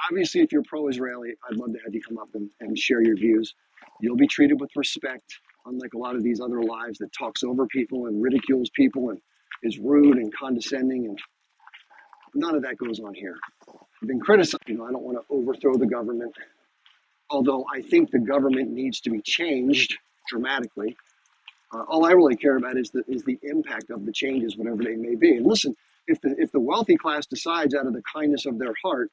obviously if you're pro-Israeli, I'd love to have you come up and share your views. You'll be treated with respect unlike a lot of these other lives that talks over people and ridicules people and is rude and condescending, and none of that goes on here. I've been criticized. I don't want to overthrow the government, although I think the government needs to be changed dramatically. All I really care about is the impact of the changes, whatever they may be. And listen, if the wealthy class decides out of the kindness of their heart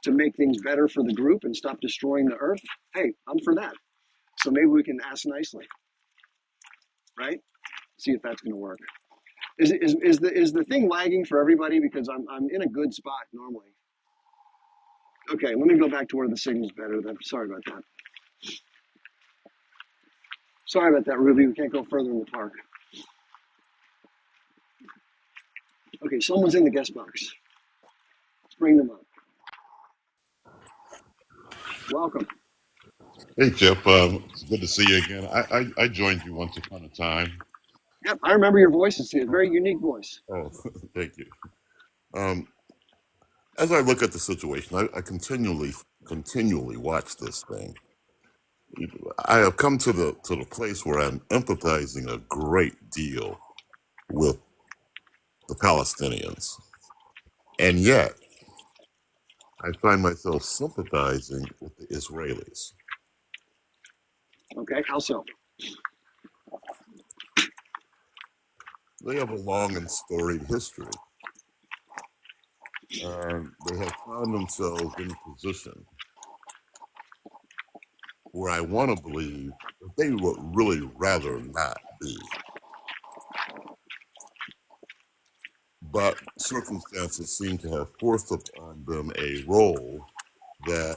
to make things better for the group and stop destroying the earth, hey, I'm for that. So maybe we can ask nicely, right? See if that's going to work. Is the thing lagging for everybody? Because I'm in a good spot normally. Okay, let me go back to where the signal's better. Then sorry about that. Sorry about that, Ruby. We can't go further in the park. Okay, someone's in the guest box. Let's bring them up. Welcome. Hey, Chip. It's good to see you again. I joined you once upon a time. Yep, I remember your voice. It's a very unique voice. Oh, thank you. Um, as I look at the situation, I continually watch this thing. I have come to the place where I'm empathizing a great deal with the Palestinians, and yet I find myself sympathizing with the Israelis. Okay, how so? They have a long and storied history, and they have found themselves in a position where I want to believe that they would really rather not be. But circumstances seem to have forced upon them a role that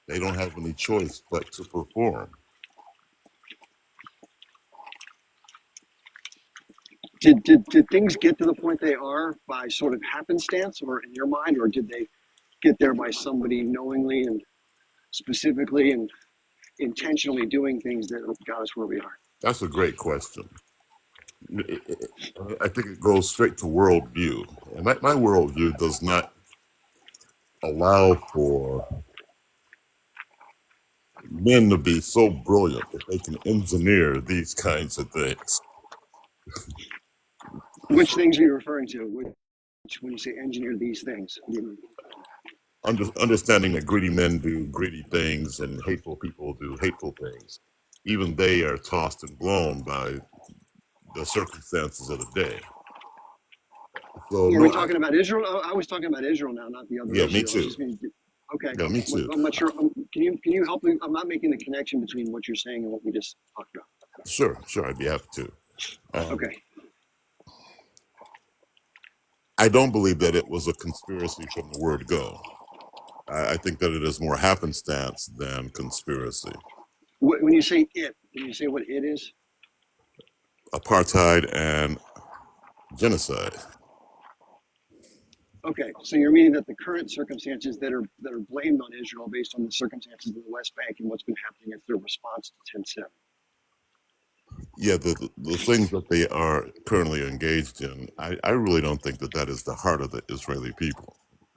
they don't have any choice but to perform. Did things get to the point they are by sort of happenstance, or in your mind, or did they get there by somebody knowingly and specifically and intentionally doing things that got us where we are? That's a great question. I think it goes straight to worldview. And my worldview does not allow for men to be so brilliant that they can engineer these kinds of things. Which things are you referring to? When you say engineer these things? Understanding that greedy men do greedy things and hateful people do hateful things. Even they are tossed and blown by the circumstances of the day. So Are we talking about Israel? Oh, I was talking about Israel now, not the other yeah, Israel. me too. Okay. Yeah, me too. I'm not sure. Can you help me? I'm not making the connection between what you're saying and what we just talked about. Sure, I'd be happy to. Okay. I don't believe that it was a conspiracy from the word go. I think that it is more happenstance than conspiracy. When you say it, can you say what it is? Apartheid and genocide. Okay, so you're meaning that the current circumstances that are blamed on Israel based on the circumstances in the West Bank and what's been happening as their response to 10/7. Yeah, the things that they are currently engaged in, I really don't think that is the heart of the Israeli people.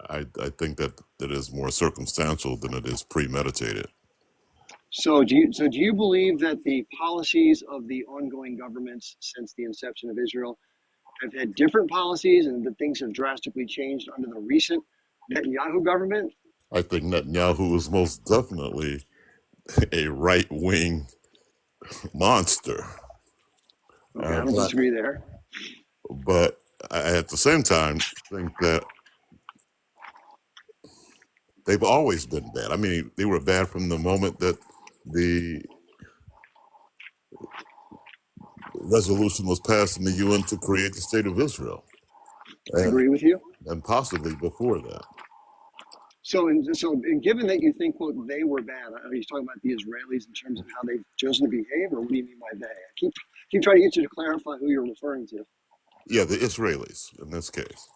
I think that is more circumstantial than it is premeditated. So do you believe that the policies of the ongoing governments since the inception of Israel have had different policies and that things have drastically changed under the recent Netanyahu government? I think Netanyahu is most definitely a right wing monster. Okay, I don't disagree there. But I, at the same time, think that they've always been bad. I mean, they were bad from the moment that the resolution was passed in the UN to create the state of Israel. I agree with you. And possibly before that. So given that you think, quote, they were bad, are you talking about the Israelis in terms of how they've chosen to behave, or what do you mean by they? I keep trying to get you to clarify who you're referring to. Yeah, the Israelis in this case.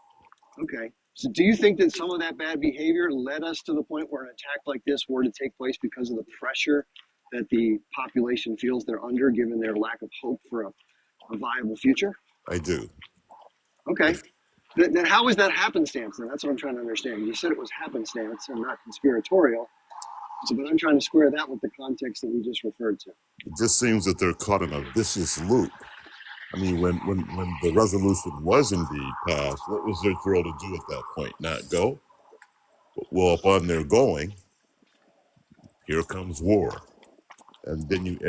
Okay. So do you think that some of that bad behavior led us to the point where an attack like this were to take place because of the pressure that the population feels they're under, given their lack of hope for a viable future? I do. Okay. Then how is that happenstance? Then that's what I'm trying to understand. You said it was happenstance and not conspiratorial. So, but I'm trying to square that with the context that we just referred to. It just seems that they're caught in a vicious loop. I mean, when the resolution was indeed passed, what was their thrill to do at that point? Not go? Well, upon their going, here comes war. And then you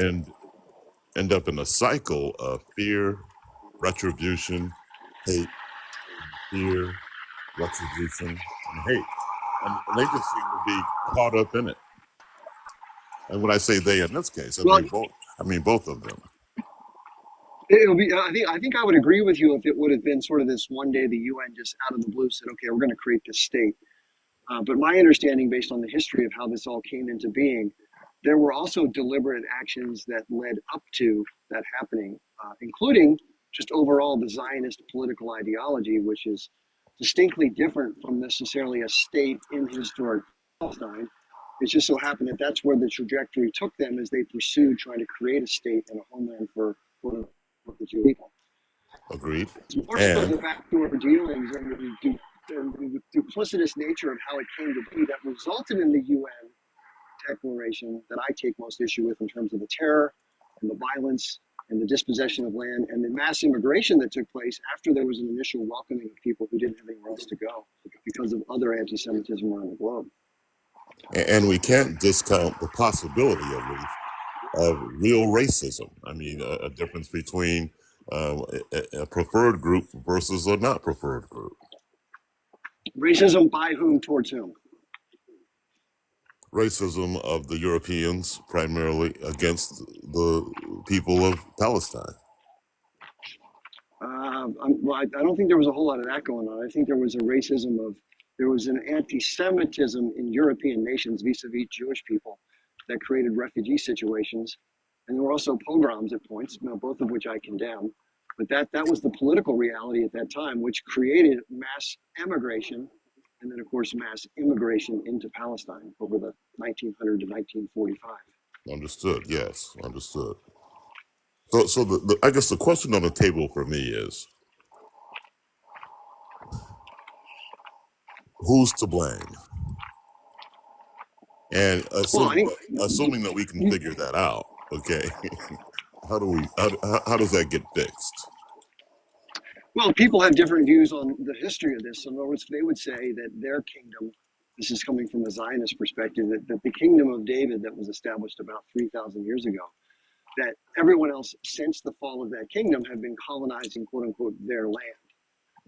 end up in a cycle of fear, retribution, hate, fear, retribution, and hate. And they just seem to be caught up in it. And when I say they in this case, Well, I mean both of them. it'll be. I think I would agree with you if it would have been sort of this one day the UN just out of the blue said, okay, we're going to create this state. But my understanding, based on the history of how this all came into being, there were also deliberate actions that led up to that happening, including just overall the Zionist political ideology, which is distinctly different from necessarily a state in historic Palestine. It just so happened that that's where the trajectory took them as they pursued trying to create a state and a homeland for the Jewish people. Agreed. It's more so the backdoor dealings and the duplicitous nature of how it came to be that resulted in the UN declaration that I take most issue with in terms of the terror and the violence and the dispossession of land and the mass immigration that took place after there was an initial welcoming of people who didn't have anywhere else to go because of other anti-Semitism around the globe. And we can't discount the possibility, at least, of real racism. I mean, a difference between a preferred group versus a not preferred group. Racism by whom towards whom? Racism of the Europeans, primarily against the people of Palestine. Well, I don't think there was a whole lot of that going on. I think there was there was an anti-Semitism in European nations vis-a-vis Jewish people that created refugee situations. And there were also pogroms at points, both of which I condemn. But that was the political reality at that time, which created mass emigration and then, of course, mass immigration into Palestine over the 1900 to 1945. Understood. Yes, understood. So I guess the question on the table for me is, who's to blame? And assuming that we can figure that out, okay, how does that get fixed? Well, people have different views on the history of this. In other words, they would say that their kingdom, this is coming from a Zionist perspective, that the kingdom of David that was established about 3,000 years ago, that everyone else since the fall of that kingdom have been colonizing, quote unquote, their land.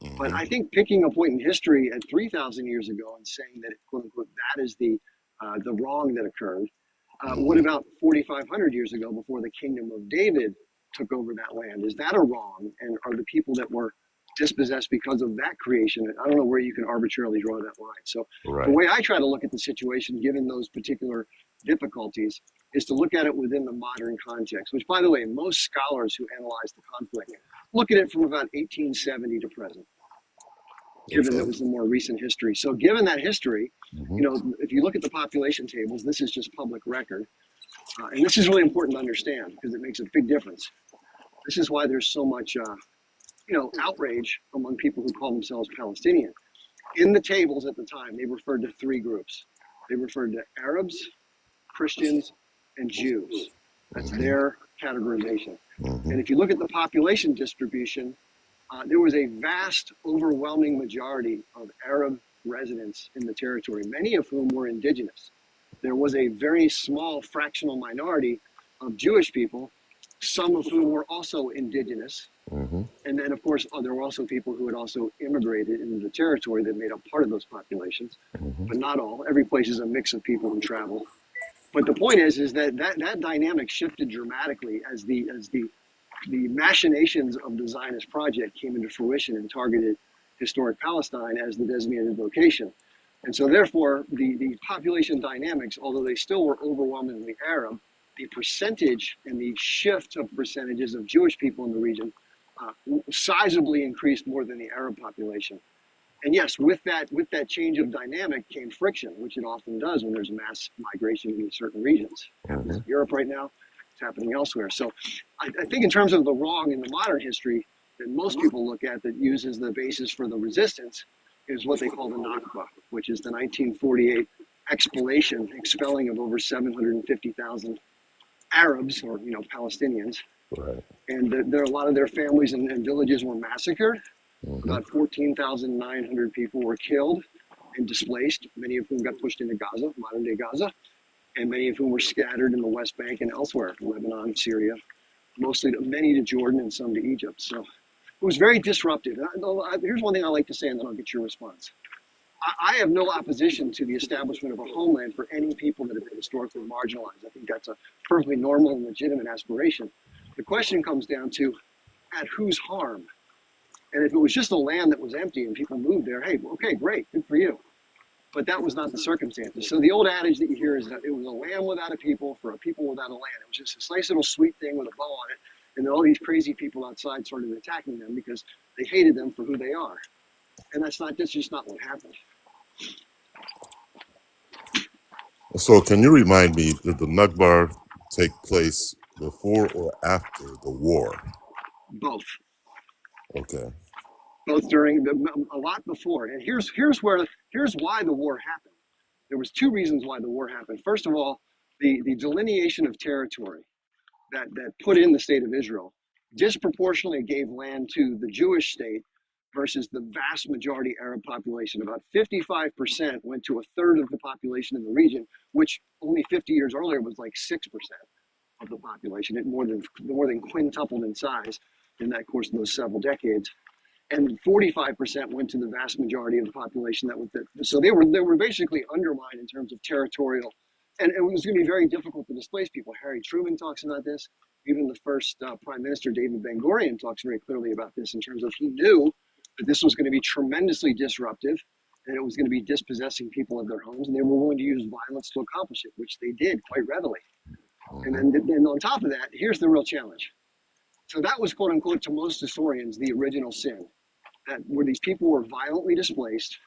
Mm-hmm. But I think picking a point in history at 3,000 years ago and saying that, quote unquote, that is the wrong that occurred. What about 4,500 years ago before the kingdom of David took over that land? Is that a wrong? And are the people that were dispossessed because of that creation? I don't know where you can arbitrarily draw that line. So The way I try to look at the situation, given those particular difficulties, is to look at it within the modern context, which, by the way, most scholars who analyze the conflict look at it from about 1870 to present, given that was the more recent history. So given that history, if you look at the population tables, this is just public record. And this is really important to understand because it makes a big difference. This is why there's so much, outrage among people who call themselves Palestinian. In the tables at the time, they referred to three groups. They referred to Arabs, Christians, and Jews. That's their categorization. And if you look at the population distribution, there was a vast, overwhelming majority of Arab residents in the territory, many of whom were indigenous. There was a very small fractional minority of Jewish people, some of whom were also indigenous. And then, of course, there were also people who had also immigrated into the territory that made up part of those populations, but not all. Every place is a mix of people who travel. But the point is that dynamic shifted dramatically as the machinations of the Zionist project came into fruition and targeted historic Palestine as the designated location. And so therefore, the population dynamics, although they still were overwhelmingly Arab, the percentage and the shift of percentages of Jewish people in the region sizably increased more than the Arab population. And yes, with that change of dynamic came friction, which it often does when there's mass migration in certain regions. It happens in Europe right now, it's happening elsewhere. So I think in terms of the wrong in the modern history that most people look at that uses the basis for the resistance is what they call the Nakba, which is the 1948 expelling of over 750,000 Arabs, or Palestinians, Right. and a lot of their families and villages were massacred. Hmm. About 14,900 people were killed and displaced, many of whom got pushed into Gaza, modern day Gaza, and many of whom were scattered in the West Bank and elsewhere, Lebanon, Syria, many to Jordan and some to Egypt. So it was very disruptive. Here's one thing I like to say, and then I'll get your response. I have no opposition to the establishment of a homeland for any people that have been historically marginalized. I think that's a perfectly normal and legitimate aspiration. The question comes down to at whose harm? And if it was just a land that was empty and people moved there, hey, okay, great, good for you. But that was not the circumstances. So the old adage that you hear is that it was a land without a people for a people without a land. It was just this nice little sweet thing with a bow on it. And then all these crazy people outside started attacking them because they hated them for who they are. And that's just not what happened. So, can you remind me, did the Nakba take place before or after the war? Both. Okay. Both a lot before. And here's why the war happened. There was two reasons why the war happened. First of all, the delineation of territory that put in the state of Israel disproportionately gave land to the Jewish state versus the vast majority Arab population. About 55% went to a third of the population in the region, which only 50 years earlier was like 6% of the population. It more than quintupled in size in that course of those several decades. And 45% went to the vast majority of the population that was there. So they were basically undermined in terms of territorial, and it was going to be very difficult to displace people. Harry Truman talks about this. Even the first Prime Minister, David Ben Gurion, talks very clearly about this in terms of he knew that this was going to be tremendously disruptive, and it was going to be dispossessing people of their homes, and they were willing to use violence to accomplish it, which they did quite readily. And then on top of that, here's the real challenge. So that was, quote unquote, to most historians, the original sin, that where these people were violently displaced.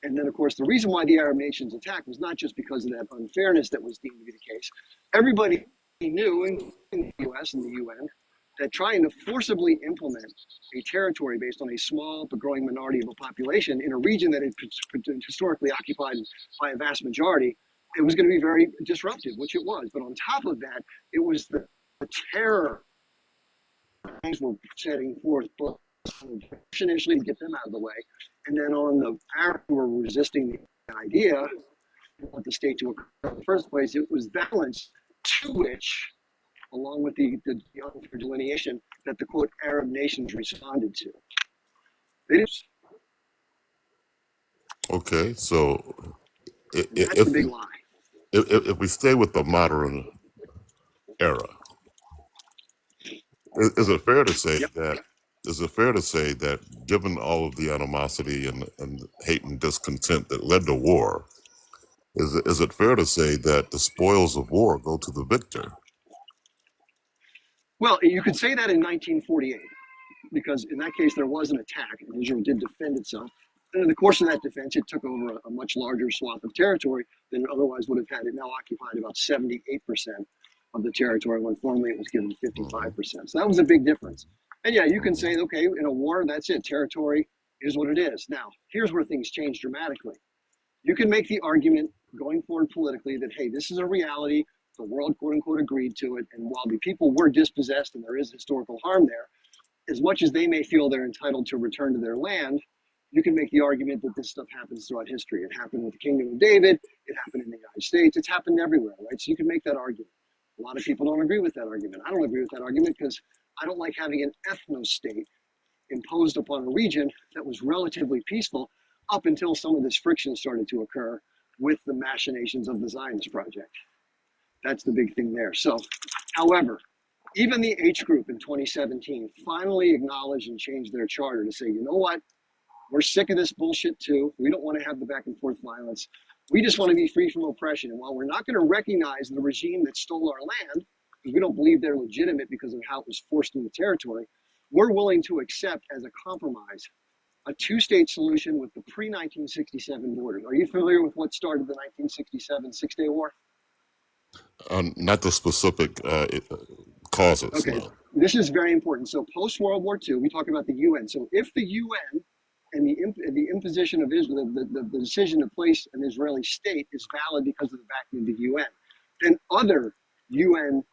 And then, of course, the reason why the Arab nations attacked was not just because of that unfairness that was deemed to be the case. Everybody knew, in the US and the UN, that trying to forcibly implement a territory based on a small but growing minority of a population in a region that had been historically occupied by a vast majority, it was going to be very disruptive, which it was. But on top of that, it was the terror things were setting forth initially to get them out of the way, and then on the Arabs who were resisting the idea of the state to occur in the first place, it was violence to which, along with the unfair delineation, that the quote Arab nations responded to. Okay. So, That's the big lie. if we stay with the modern era, is it fair to say Yep. that? Is it fair to say that, given all of the animosity and hate and discontent that led to war, is it fair to say that the spoils of war go to the victor? Well, you could say that in 1948, because in that case there was an attack, and Israel did defend itself. And in the course of that defense, it took over a much larger swath of territory than it otherwise would have had. It now occupied about 78% of the territory when formerly it was given 55%. So that was a big difference. And yeah, you can say, okay, in a war, that's it. Territory is what it is. Now, here's where things change dramatically. You can make the argument going forward politically that, hey, this is a reality. The world, quote unquote, agreed to it. And while the people were dispossessed and there is historical harm there, as much as they may feel they're entitled to return to their land, you can make the argument that this stuff happens throughout history. It happened with the Kingdom of David. It happened in the United States. It's happened everywhere, right? So you can make that argument. A lot of people don't agree with that argument. I don't agree with that argument because I don't like having an ethno-state imposed upon a region that was relatively peaceful up until some of this friction started to occur with the machinations of the Zionist project. That's the big thing there. So, however, even the H group in 2017 finally acknowledged and changed their charter to say, you know what? We're sick of this bullshit too. We don't want to have the back and forth violence. We just want to be free from oppression. And while we're not going to recognize the regime that stole our land, because we don't believe they're legitimate because of how it was forced into territory, we're willing to accept as a compromise a two-state solution with the pre-1967 borders. Are you familiar with what started the 1967 Six-Day War? Not the specific causes. Okay, No. this is very important. So post-World War II, we talk about the UN. So if the UN and the imposition of Israel, the decision to place an Israeli state is valid because of the backing of the UN, then other UN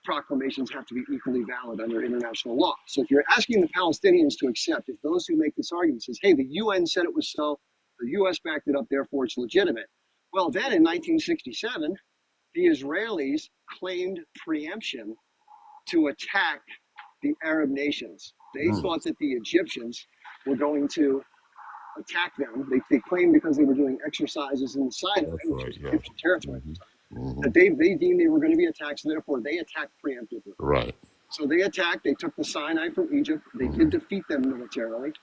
proclamations have to be equally valid under international law. So if you're asking the Palestinians to accept, if those who make this argument says, hey, the UN said it was so, the US backed it up, therefore it's legitimate. Well, then in 1967, the Israelis claimed preemption to attack the Arab nations. They Mm. thought that the Egyptians were going to attack them. They claimed because they were doing exercises in the Sinai, That's which right. was Yeah. Egyptian territory at hmm the time, hmm that they deemed they were going to be attacked, so therefore they attacked preemptively. Right. So they attacked, they took the Sinai from Egypt, they hmm did defeat them militarily,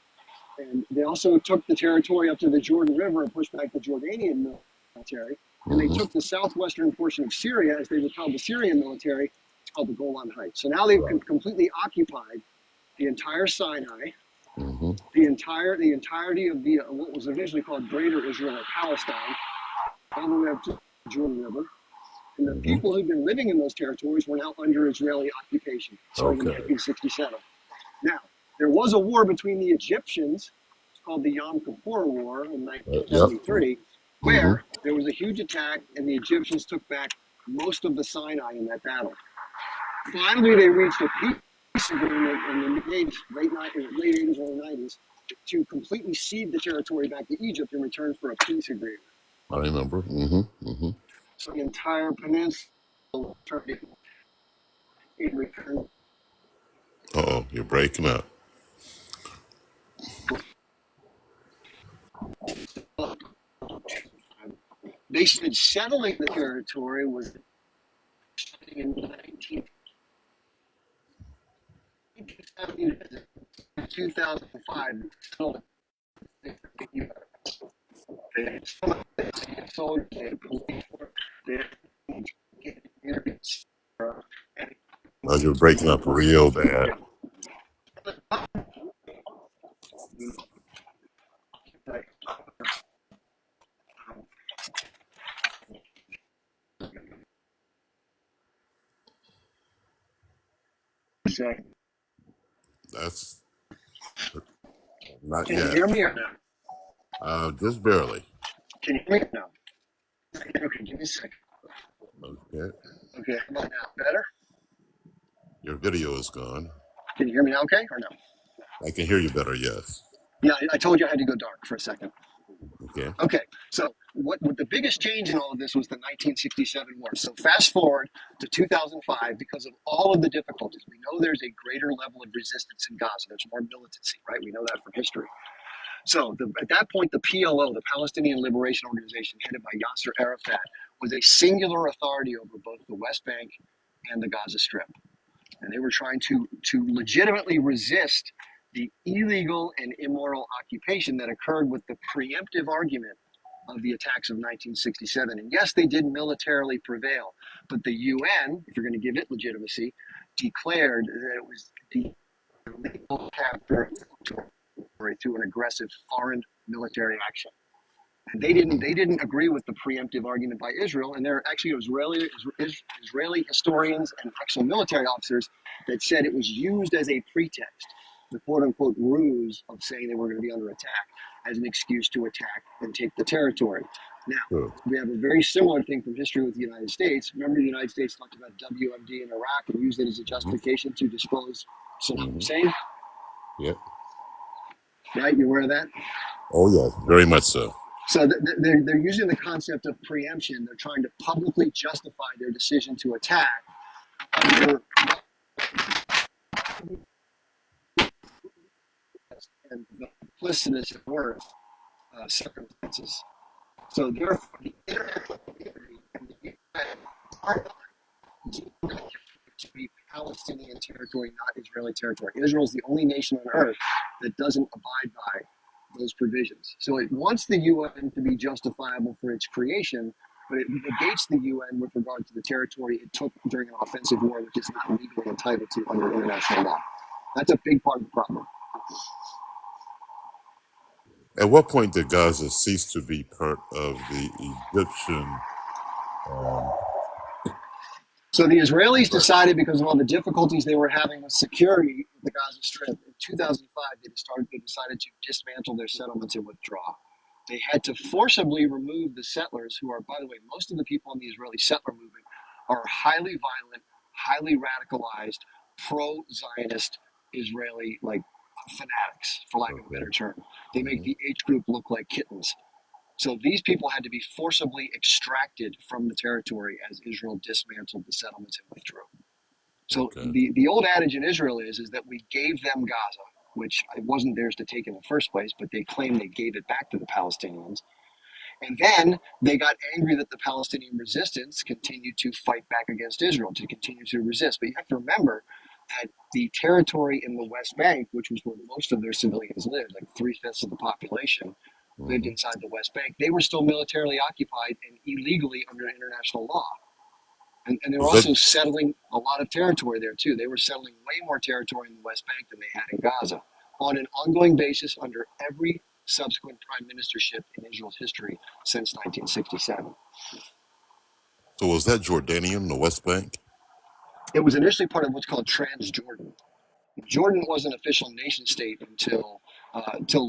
and they also took the territory up to the Jordan River and pushed back the Jordanian military, and they hmm took the southwestern portion of Syria, as they repelled the Syrian military. It's called the Golan Heights. So now they've Right. completely occupied the entire Sinai, hmm the entirety of the what was originally called Greater Israel or Palestine, all the way up to the Jordan River. And the hmm people who'd been living in those territories were now under Israeli occupation, starting in Okay. 1967. Now, there was a war between the Egyptians, it's called the Yom Kippur War in Yep. 1973, hmm where there was a huge attack and the Egyptians took back most of the Sinai in that battle. Finally, they reached a peace agreement in the late 80s, early 90s to completely cede the territory back to Egypt in return for a peace agreement. I remember. Hmm So the entire peninsula turned in return. Oh, you're breaking up. They said settling the territory was in 1970 to 2005. They had soldiers, they had police force, they had communities, and Oh, you're breaking up real bad. like, so, That's not can you yet. hear me or no? Just barely. Can you hear me or no? Okay, give me a second. Okay. Okay, how about now? Better? Your video is gone. Can you hear me now okay or no? I can hear you better. Yes. Yeah, I told you I had to go dark for a second. Okay. Okay, so what the biggest change in all of this was the 1967 war. So fast forward to 2005, because of all of the difficulties, we know there's a greater level of resistance in Gaza. There's more militancy, right? We know that from history. So at that point, the PLO, the Palestinian Liberation Organization, headed by Yasser Arafat, was a singular authority over both the West Bank and the Gaza Strip. And they were trying to legitimately resist the illegal and immoral occupation that occurred with the preemptive argument of the attacks of 1967. And yes, they did militarily prevail, but the UN, if you're going to give it legitimacy, declared that it was the illegal capture to an aggressive foreign military action. And they didn't agree with the preemptive argument by Israel, and there are actually Israeli historians and actual military officers that said it was used as a pretext, the quote unquote ruse of saying they were going to be under attack as an excuse to attack and take the territory. Now, Good. we have a very similar thing from history with the United States. Remember, the United States talked about WMD in Iraq and used it as a justification to dispose Saddam hmm Hussein, Yep. right? You aware of that? Oh, yes. Very much so. So they're using the concept of preemption. They're trying to publicly justify their decision to attack under and the implicitness at worst circumstances. So therefore, the international community and the UN are not to be Palestinian territory, not Israeli territory. Israel is the only nation on earth that doesn't abide by those provisions. So it wants the UN to be justifiable for its creation, but it negates the UN with regard to the territory it took during an offensive war, which it's not legally entitled to under international law. That's a big part of the problem. At what point did Gaza cease to be part of the Egyptian um, So the Israelis Right. decided, because of all the difficulties they were having with security of the Gaza Strip, in 2005 they decided to dismantle their settlements and withdraw. They had to forcibly remove the settlers, who are, by the way, most of the people in the Israeli settler movement are highly violent, highly radicalized, pro-Zionist Israeli like fanatics, for lack of a Okay. better term. They make Hmm. the H group look like kittens. So these people had to be forcibly extracted from the territory as Israel dismantled the settlements and withdrew. So Okay. the old adage in Israel is that we gave them Gaza, which it wasn't theirs to take in the first place, but they claim they gave it back to the Palestinians. And then they got angry that the Palestinian resistance continued to fight back against Israel, to continue to resist. But you have to remember that the territory in the West Bank, which was where most of their civilians lived, like three-fifths of the population lived Hmm. inside the West Bank, they were still militarily occupied and illegally under international law. And they were Was that also settling a lot of territory there too. They were settling way more territory in the West Bank than they had in Gaza on an ongoing basis under every subsequent prime ministership in Israel's history since 1967. so? Was that Jordanian, the West Bank? It was initially part of what's called Transjordan. Jordan was an official nation state until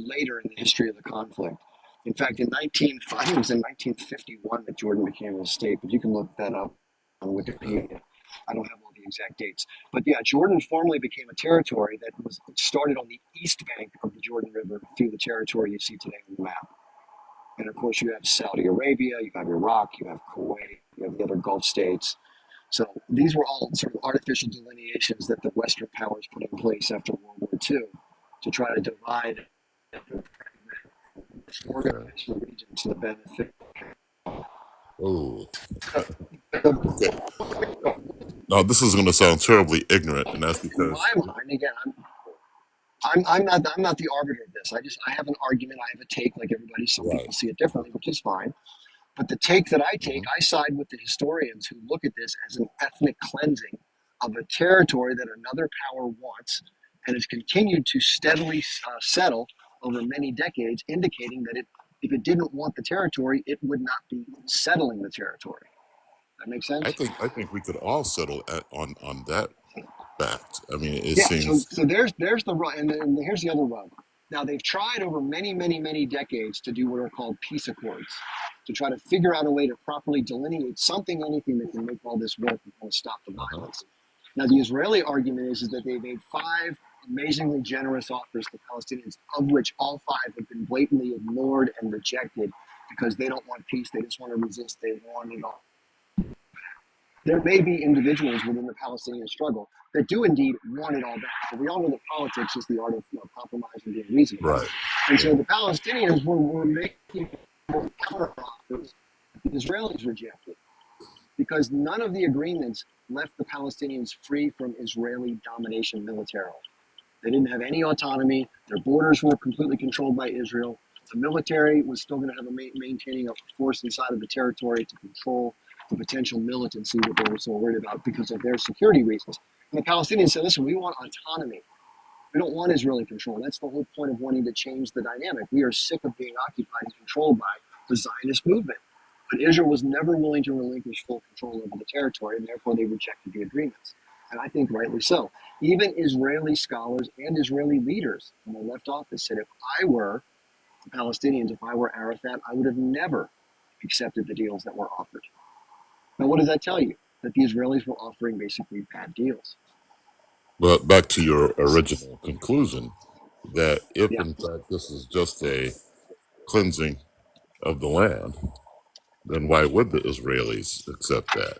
later in the history of the conflict. In fact, I think it was in 1951 that Jordan became a state, but you can look that up on Okay. Wikipedia. I don't have all the exact dates, but yeah, Jordan formally became a territory that was started on the east bank of the Jordan River through the territory you see today on the map. And of course, you have Saudi Arabia, you have Iraq, you have Kuwait, you have the other Gulf states. So these were all sort of artificial delineations that the Western powers put in place after World War II to try to divide and Okay. organize the region to the benefit. Oh. Okay. In Now this is going to sound terribly ignorant, and that's my because mind, again, I'm not the arbiter of this. I have an argument, I have a take like everybody. Some right. people see it differently, which is fine. But the take that I take, Hmm. I side with the historians who look at this as an ethnic cleansing of a territory that another power wants and has continued to steadily settle over many decades, indicating that if it didn't want the territory, it would not be settling the territory. That makes I sense? think I think we could all settle on that fact. I mean, it Yeah. So seems so there's the rub, and here's the other rub. Now they've tried over many decades to do what are called peace accords, to try to figure out a way to properly delineate something, anything that can make all this work and kind of stop the uh-huh. violence. Now the Israeli argument is that they made five amazingly generous offers to Palestinians, of which all five have been blatantly ignored and rejected because they don't want peace. They just want to resist. They want it all. There may be individuals within the Palestinian struggle that do indeed want it all back. But we all know that politics is the art of compromise and being reasonable. Right. And so Right. the Palestinians were making counter offers that the Israelis rejected because none of the agreements left the Palestinians free from Israeli domination militarily. They didn't have any autonomy. Their borders were completely controlled by Israel. The military was still going to have maintaining a force inside of the territory to control the potential militancy that they were so worried about because of their security reasons. And the Palestinians said, listen, we want autonomy. We don't want Israeli control. That's the whole point of wanting to change the dynamic. We are sick of being occupied and controlled by the Zionist movement. But Israel was never willing to relinquish full control over the territory, and therefore they rejected the agreements. And I think rightly so. Even Israeli scholars and Israeli leaders in the left office said if I were the Palestinians, if I were Arafat, I would have never accepted the deals that were offered. Now, what does that tell you? That the Israelis were offering basically bad deals. But back to your original conclusion that if Yeah. in fact this is just a cleansing of the land, then why would the Israelis accept that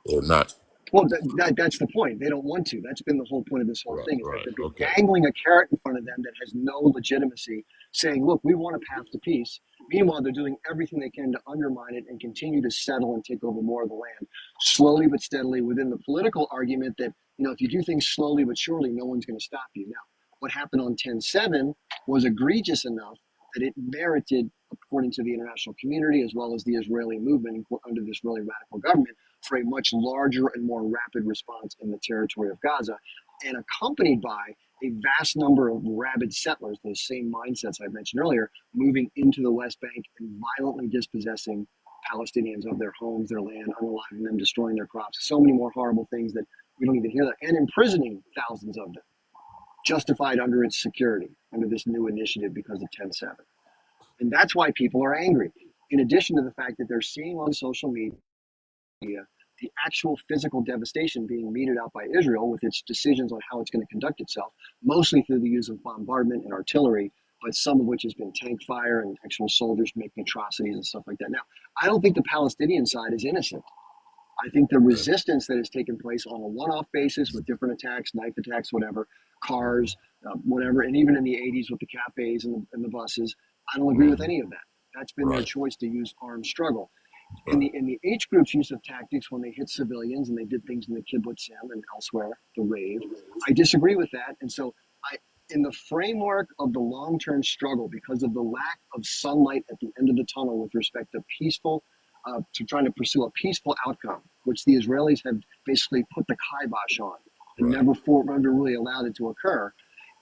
or not? Well, that's the point. They don't want to. That's been the whole point of this whole Right. thing is that Right. they've been Okay. dangling a carrot in front of them that has no legitimacy, saying, look, we want a path to peace. Meanwhile, they're doing everything they can to undermine it and continue to settle and take over more of the land, slowly but steadily, within the political argument that, if you do things slowly but surely, no one's going to stop you. Now, what happened on 10/7 was egregious enough that it merited, according to the international community, as well as the Israeli movement under this really radical government, for a much larger and more rapid response in the territory of Gaza, and accompanied by a vast number of rabid settlers, those same mindsets I mentioned earlier, moving into the West Bank and violently dispossessing Palestinians of their homes, their land, unaliving them, destroying their crops, so many more horrible things that we don't even hear that, and imprisoning thousands of them, justified under its security, under this new initiative because of 10/7. And that's why people are angry. In addition to the fact that they're seeing on social media the actual physical devastation being meted out by Israel with its decisions on how it's going to conduct itself, mostly through the use of bombardment and artillery, but some of which has been tank fire and actual soldiers making atrocities and stuff like that. Now, I don't think the Palestinian side is innocent. I think the Right. resistance that has taken place on a one-off basis with different attacks, knife attacks, whatever, cars, whatever, and even in the 80s with the cafes and the buses, I don't agree with Hmm. any of that. That's been their Right. choice to use armed struggle. In Right. the H group's use of tactics when they hit civilians and they did things in the kibbutzim and elsewhere, the rave, I disagree with that. And so I, in the framework of the long-term struggle, because of the lack of sunlight at the end of the tunnel with respect to peaceful, to trying to pursue a peaceful outcome, which the Israelis have basically put the kibosh on and Right. never really allowed it to occur.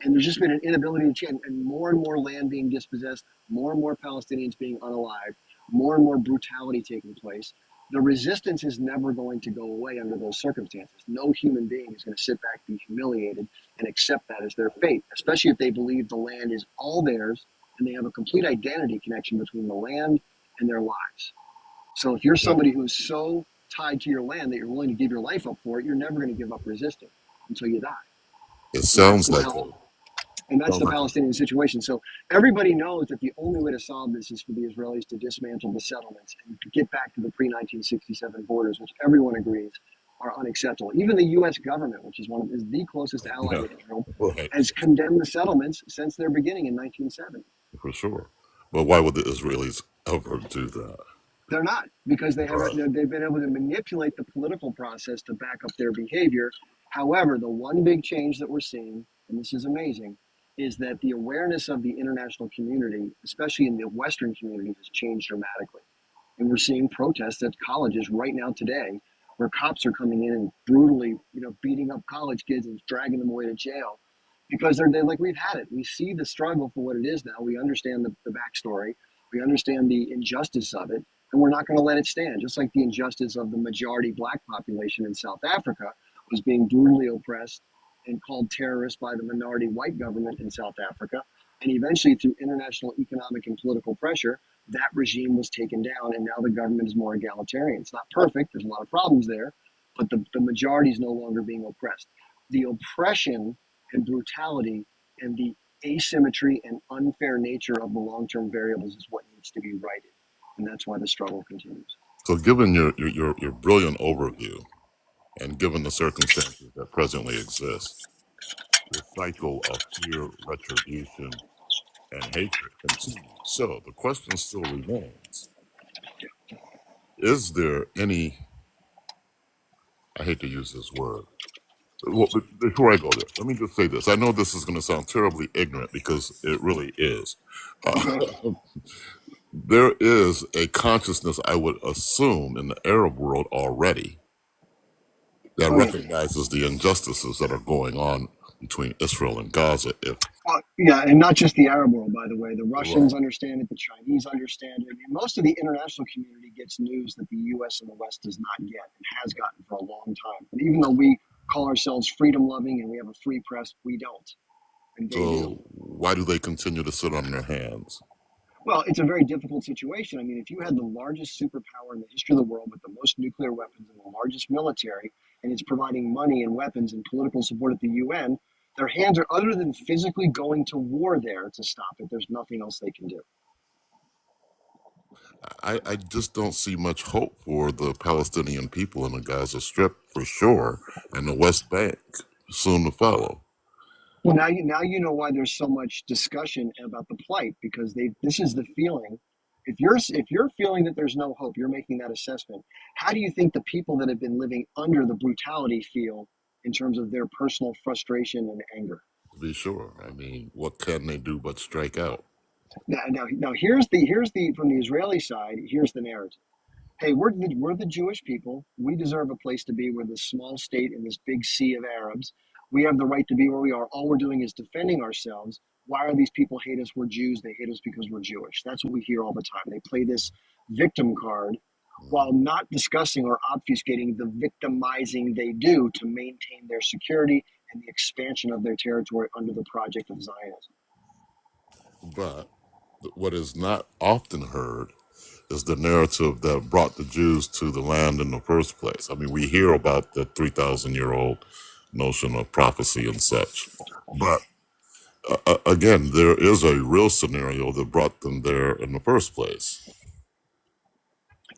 And there's just been an inability to change, and more land being dispossessed, more and more Palestinians being unalived, more and more brutality taking place. The resistance is never going to go away under those circumstances. No human being is going to sit back, be humiliated, and accept that as their fate, especially if they believe the land is all theirs and they have a complete identity connection between the land and their lives. So if you're Yeah. somebody who's so tied to your land that you're willing to give your life up for it, you're never going to give up resisting until you die. It And that's sounds the like and that's sounds the like Palestinian situation. So everybody knows that the only way to solve this is for the Israelis to dismantle the settlements and get back to the pre-1967 borders, which everyone agrees are unacceptable. Even the U.S. government, which is the closest ally yeah. to Israel, Right. has condemned the settlements since their beginning in 1970. For sure. But why would the Israelis ever do that? They're not, because Right. they've been able to manipulate the political process to back up their behavior. However, the one big change that we're seeing, and this is amazing, is that the awareness of the international community, especially in the Western community, has changed dramatically. And we're seeing protests at colleges right now today, where cops are coming in and brutally, beating up college kids and dragging them away to jail because they're like, we've had it. We see the struggle for what it is now. We understand the backstory. We understand the injustice of it, and we're not going to let it stand. Just like the injustice of the majority black population in South Africa was being brutally oppressed and called terrorists by the minority white government in South Africa. And eventually, through international economic and political pressure, that regime was taken down, and now the government is more egalitarian. It's not perfect, there's a lot of problems there, but the majority is no longer being oppressed. The oppression and brutality and the asymmetry and unfair nature of the long term variables is what needs to be righted. And that's why the struggle continues. So given your brilliant overview and given the circumstances that presently exist, the cycle of fear, retribution, and hatred continues. So the question still remains, is there any, I hate to use this word, well, before I go there, let me just say this. I know this is going to sound terribly ignorant because it really is. Okay. There is a consciousness, I would assume, in the Arab world already that Oh, yeah. recognizes the injustices that are going on between Israel and Gaza. If Yeah, and not just the Arab world, by the way. The right, Russians understand it, the Chinese understand it. I mean, most of the international community gets news that the U.S. and the West does not get and has gotten for a long time. And even though we call ourselves freedom loving and we have a free press, we don't, and they do. so why do they continue to sit on their hands? Well, it's a very difficult situation. I mean, if you had the largest superpower in the history of the world with the most nuclear weapons and the largest military, and it's providing money and weapons and political support at the UN, their hands are, other than physically going to war there to stop it, there's nothing else they can do. I just don't see much hope for the Palestinian people in the Gaza Strip for sure, and the West Bank soon to follow. Well, now you know why there's so much discussion about the plight, because this is the feeling. If you're feeling that there's no hope, you're making that assessment. How do you think the people that have been living under the brutality feel in terms of their personal frustration and anger? To be sure, I mean, what can they do but strike out? Now here's the from the Israeli side. Here's the narrative. Hey, we're the Jewish people. We deserve a place to be. We're this small state in this big sea of Arabs. We have the right to be where we are. All we're doing is defending ourselves. Why are these people hate us? We're Jews. They hate us because we're Jewish. That's what we hear all the time. They play this victim card while not discussing or obfuscating the victimizing they do to maintain their security and the expansion of their territory under the project of Zionism. But what is not often heard is the narrative that brought the Jews to the land in the first place. I mean, we hear about the 3,000-year-old notion of prophecy and such, but again, there is a real scenario that brought them there in the first place.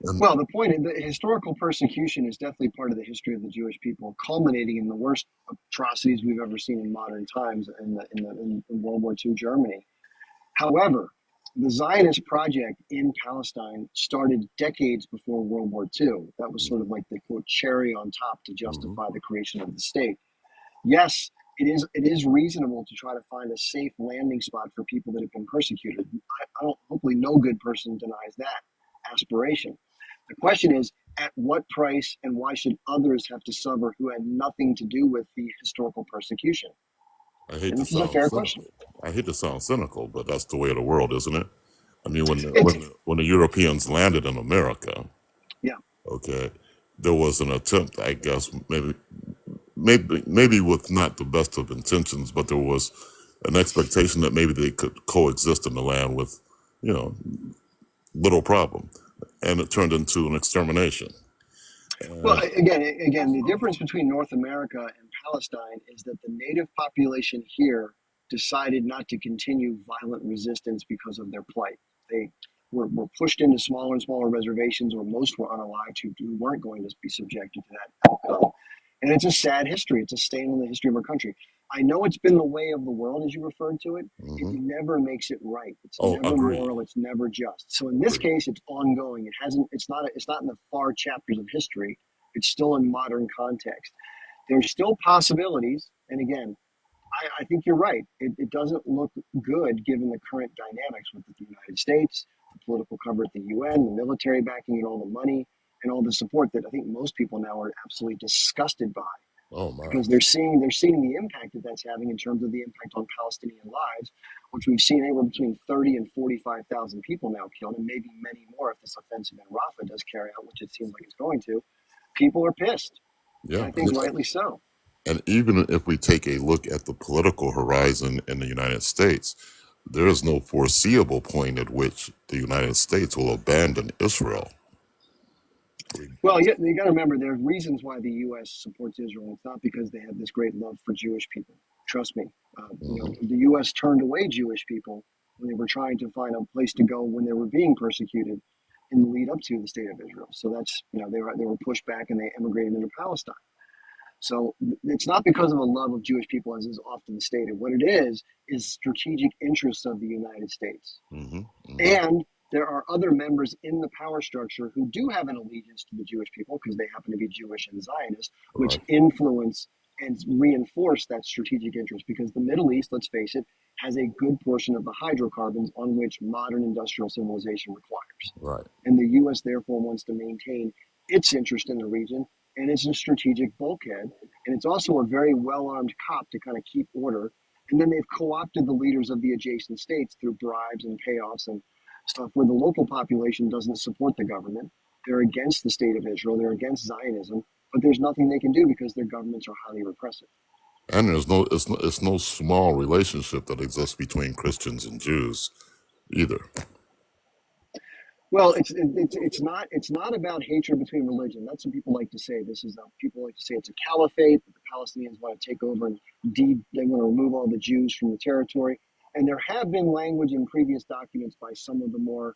And Well, the point is the historical persecution is definitely part of the history of the Jewish people, culminating in the worst atrocities we've ever seen in modern times in World War II Germany. However, the Zionist project in Palestine started decades before World War II. That was sort of like the quote cherry on top to mhm, justify the creation of the state. Yes, it is reasonable to try to find a safe landing spot for people that have been persecuted. I don't. Hopefully, no good person denies that aspiration. The question is, at what price and why should others have to suffer who had nothing to do with the historical persecution? I hate And to this is a sound fair question. cynical. I hate to sound cynical, but that's the way of the world, isn't it? I mean, It's when the Europeans landed in America, yeah. okay, there was an attempt, I guess, maybe with not the best of intentions, but there was an expectation that maybe they could coexist in the land with, you know, little problem, and it turned into an extermination. Well, And again, the difference between North America and Palestine is that the native population here decided not to continue violent resistance because of their plight. They were pushed into smaller and smaller reservations, where most were unalived who weren't going to be subjected to that outcome. And it's a sad history. It's a stain in the history of our country. I know it's been the way of the world, as you referred to it. It hmm never makes it right. It's oh, never agreed, moral. It's never just. So in this agreed. case, it's ongoing. It hasn't. It's not. It's not in the far chapters of history. It's still in modern context. There's still possibilities. And again, I think you're right. It doesn't look good given the current dynamics with the United States, the political cover at the UN, the military backing, and all the money and all the support that I think most people now are absolutely disgusted by Oh my, because they're seeing the impact that that's having in terms of the impact on Palestinian lives, which we've seen anywhere between 30 and 45,000 people now killed, and maybe many more if this offensive in Rafah does carry out, which it seems like it's going to. People are pissed, and yeah. I think rightly so. And even if we take a look at the political horizon in the United States, there is no foreseeable point at which the United States will abandon Israel. Well, you got to remember there are reasons why the U.S. supports Israel. It's not because they have this great love for Jewish people. Trust me. Mhm. The U.S. turned away Jewish people when they were trying to find a place to go when they were being persecuted in the lead up to the state of Israel. So that's they were pushed back and they emigrated into Palestine. So it's not because of a love of Jewish people, as is often stated. What it is strategic interests of the United States. hmm hmm And there are other members in the power structure who do have an allegiance to the Jewish people because they happen to be Jewish and Zionist, which Right. influence and reinforce that strategic interest because the Middle East, let's face it, has a good portion of the hydrocarbons on which modern industrial civilization requires. Right. And the U.S. therefore wants to maintain its interest in the region, and it's a strategic bulkhead. And it's also a very well armed cop to kind of keep order. And then they've co opted the leaders of the adjacent states through bribes and payoffs and stuff where the local population doesn't support the government. They're against the state of Israel, they're against Zionism, but there's nothing they can do because their governments are highly repressive. And it's no small relationship that exists between Christians and Jews either. Well, it's not about hatred between religion. That's what people like to say. People like to say it's a caliphate. That the Palestinians want to take over and they want to remove all the Jews from the territory. And there have been language in previous documents by some of the more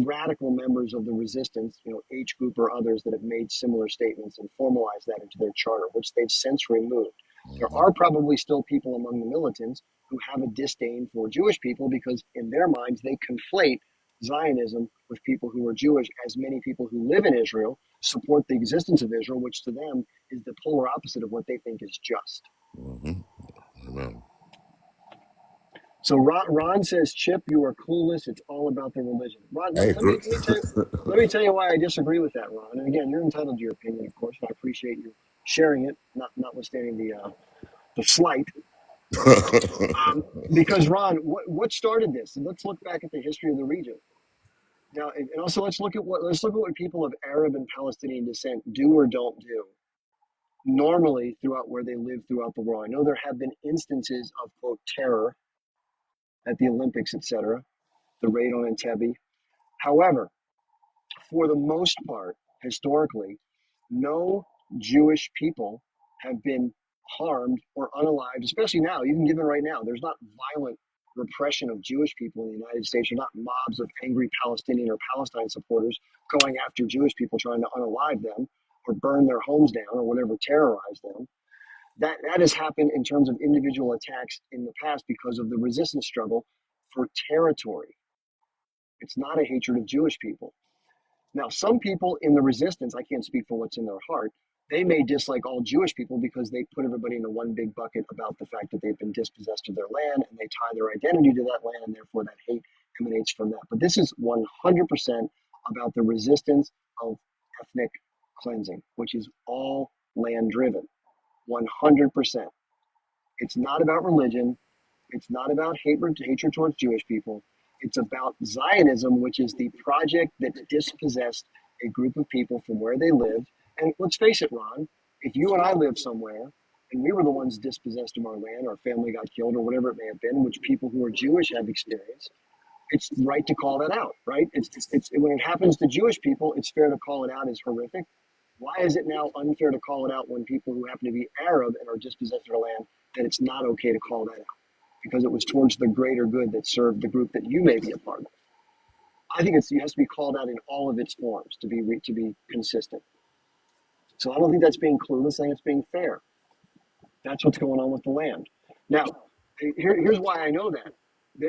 radical members of the resistance, H group or others that have made similar statements and formalized that into their charter, which they've since removed. There hmm are probably still people among the militants who have a disdain for Jewish people because in their minds they conflate Zionism with people who are Jewish, as many people who live in Israel support the existence of Israel, which to them is the polar opposite of what they think is just. hmm Amen. So Ron says, Chip, you are clueless. It's all about the religion. Ron, I agree. let me tell you why I disagree with that, Ron. And again, you're entitled to your opinion, of course, and I appreciate you sharing it, notwithstanding the slight. Because Ron, what started this? And let's look back at the history of the region. Now, and also let's look at what people of Arab and Palestinian descent do or don't do normally throughout where they live throughout the world. I know there have been instances of quote terror at the Olympics, etc., the raid on Entebbe. However, for the most part, historically, no Jewish people have been harmed or unalived, especially now, even given right now. There's not violent repression of Jewish people in the United States. There's not mobs of angry Palestinian or Palestine supporters going after Jewish people trying to unalive them or burn their homes down or whatever, terrorize them. That has happened in terms of individual attacks in the past because of the resistance struggle for territory. It's not a hatred of Jewish people. Now, some people in the resistance, I can't speak for what's in their heart, they may dislike all Jewish people because they put everybody into one big bucket about the fact that they've been dispossessed of their land and they tie their identity to that land, and therefore that hate emanates from that. But this is 100% about the resistance of ethnic cleansing, which is all land driven. 100%. It's not about religion. It's not about hatred towards Jewish people. It's about Zionism, which is the project that dispossessed a group of people from where they lived. And let's face it, Ron, if you and I lived somewhere and we were the ones dispossessed of our land, our family got killed, or whatever it may have been, which people who are Jewish have experienced, it's right to call that out, right? It's when it happens to Jewish people, it's fair to call it out as horrific. Why is it now unfair to call it out when people who happen to be Arab and are dispossessed of their land, that it's not okay to call that out? Because it was towards the greater good that served the group that you may be a part of. I think it has to be called out in all of its forms to be consistent. So I don't think that's being clueless. I think it's being fair. That's what's going on with the land. Now, here's why I know that.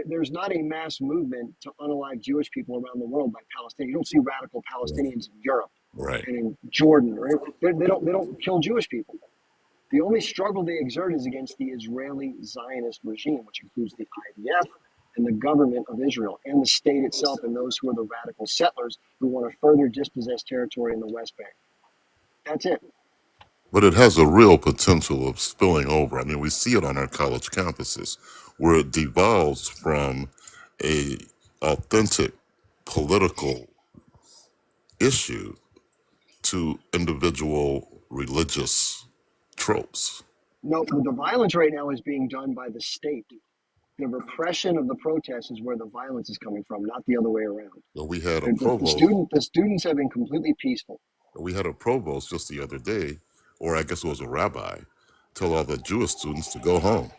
There's not a mass movement to unalive Jewish people around the world by Palestinians. You don't see radical Palestinians in Europe Right. and in Jordan. Right? They don't kill Jewish people. The only struggle they exert is against the Israeli Zionist regime, which includes the IDF and the government of Israel and the state itself and those who are the radical settlers who want to further dispossess territory in the West Bank. That's it. But it has a real potential of spilling over. I mean, we see it on our college campuses where it devolves from a authentic political issue to individual religious tropes. No, the violence right now is being done by the state. The repression of the protests is where the violence is coming from, not the other way around. So we had a The provost students have been completely peaceful. just the other day, or I guess it was a rabbi, tell all the Jewish students to go home.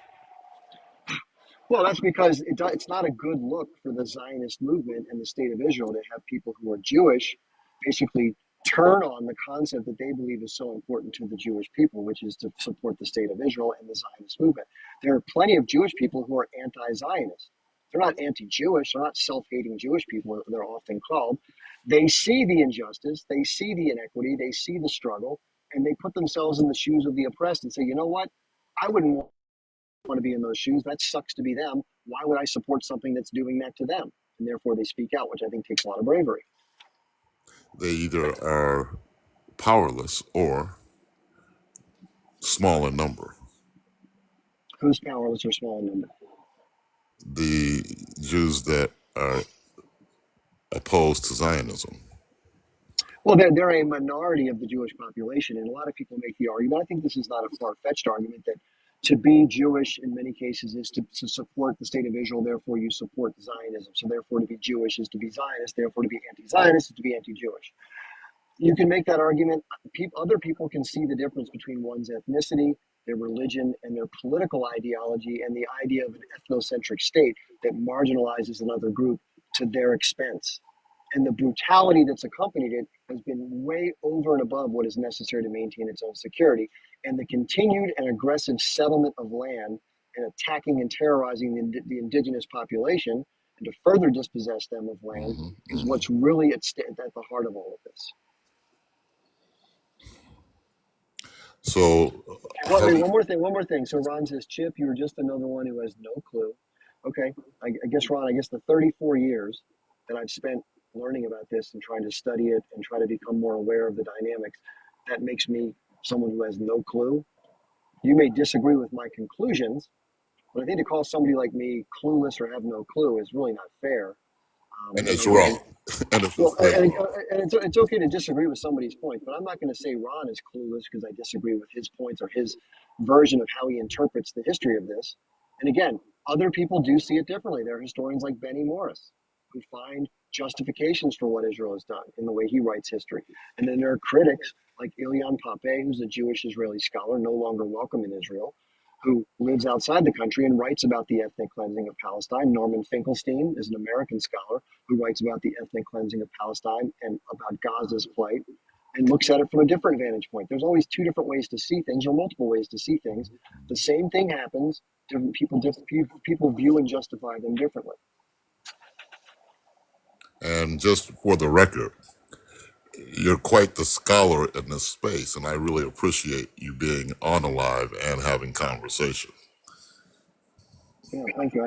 Well, that's because it's not a good look for the Zionist movement and the state of Israel to have people who are Jewish basically turn on the concept that they believe is so important to the Jewish people, which is to support the state of Israel and the Zionist movement. There are plenty of Jewish people who are anti-Zionist. They're not anti-Jewish. They're not self-hating Jewish people. They're often called. They see the injustice. They see the inequity. They see the struggle, and they put themselves in the shoes of the oppressed and say, you know what? I wouldn't want to be in those shoes. That sucks to be them. Why would I support something that's doing that to them? And therefore they speak out, which I think takes a lot of bravery. They either are powerless or small in number. Who's powerless or small in number? The Jews that are opposed to Zionism. Well, they're a minority of the Jewish population, and a lot of people make the argument. I think this is not a far-fetched argument that to be Jewish in many cases is to support the state of Israel. Therefore, you support Zionism. So, therefore, to be Jewish is to be Zionist. Therefore, to be anti-Zionist is to be anti-Jewish. You can make that argument. Other people can see the difference between one's ethnicity, their religion, and their political ideology, and the idea of an ethnocentric state that marginalizes another group to their expense. And the brutality that's accompanied it has been way over and above what is necessary to maintain its own security. And the continued and aggressive settlement of land and attacking and terrorizing the indigenous population and to further dispossess them of land Hmm. is Hmm. what's really at the heart of all of this. So, Well, have wait, you, one more thing. So Ron says, Chip, you're just another one who has no clue. Okay, I guess, Ron, I guess the 34 years that I've spent learning about this and trying to study it and try to become more aware of the dynamics, that makes me someone who has no clue. You may disagree with my conclusions, but I think to call somebody like me clueless or have no clue is really not fair. And And it's again, wrong. And it's well, just plain wrong. it's okay to disagree with somebody's point, but I'm not going to say Ron is clueless because I disagree with his points or his version of how he interprets the history of this. And again, other people do see it differently. There are historians like Benny Morris who find justifications for what Israel has done in the way he writes history. And then there are critics like Ilyan Pape, who's a Jewish Israeli scholar, no longer welcome in Israel, who lives outside the country and writes about the ethnic cleansing of Palestine. Norman Finkelstein is an American scholar who writes about the ethnic cleansing of Palestine and about Gaza's plight and looks at it from a different vantage point. There's always two different ways to see things or multiple ways to see things. The same thing happens, different people view and justify them differently. And just for the record, you're quite the scholar in this space, and I really appreciate you being on Alive and having conversation. Yeah, thank you.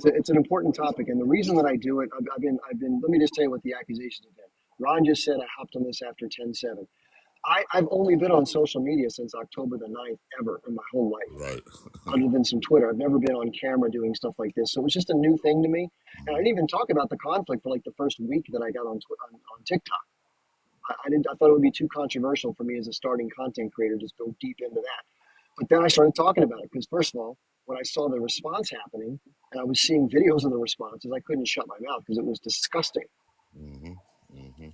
It's an important topic, and the reason that I do it, I've been. Let me just tell you what the accusations have been. Ron just said I hopped on this after 10/7. I've only been on social media since October the 9th ever in my whole life, Right. other than some Twitter. I've never been on camera doing stuff like this. So it was just a new thing to me. And I didn't even talk about the conflict for like the first week that I got on TikTok. I thought it would be too controversial for me as a starting content creator to just go deep into that. But then I started talking about it because, first of all, when I saw the response happening and I was seeing videos of the responses, I couldn't shut my mouth because it was disgusting. Hmm. Hmm.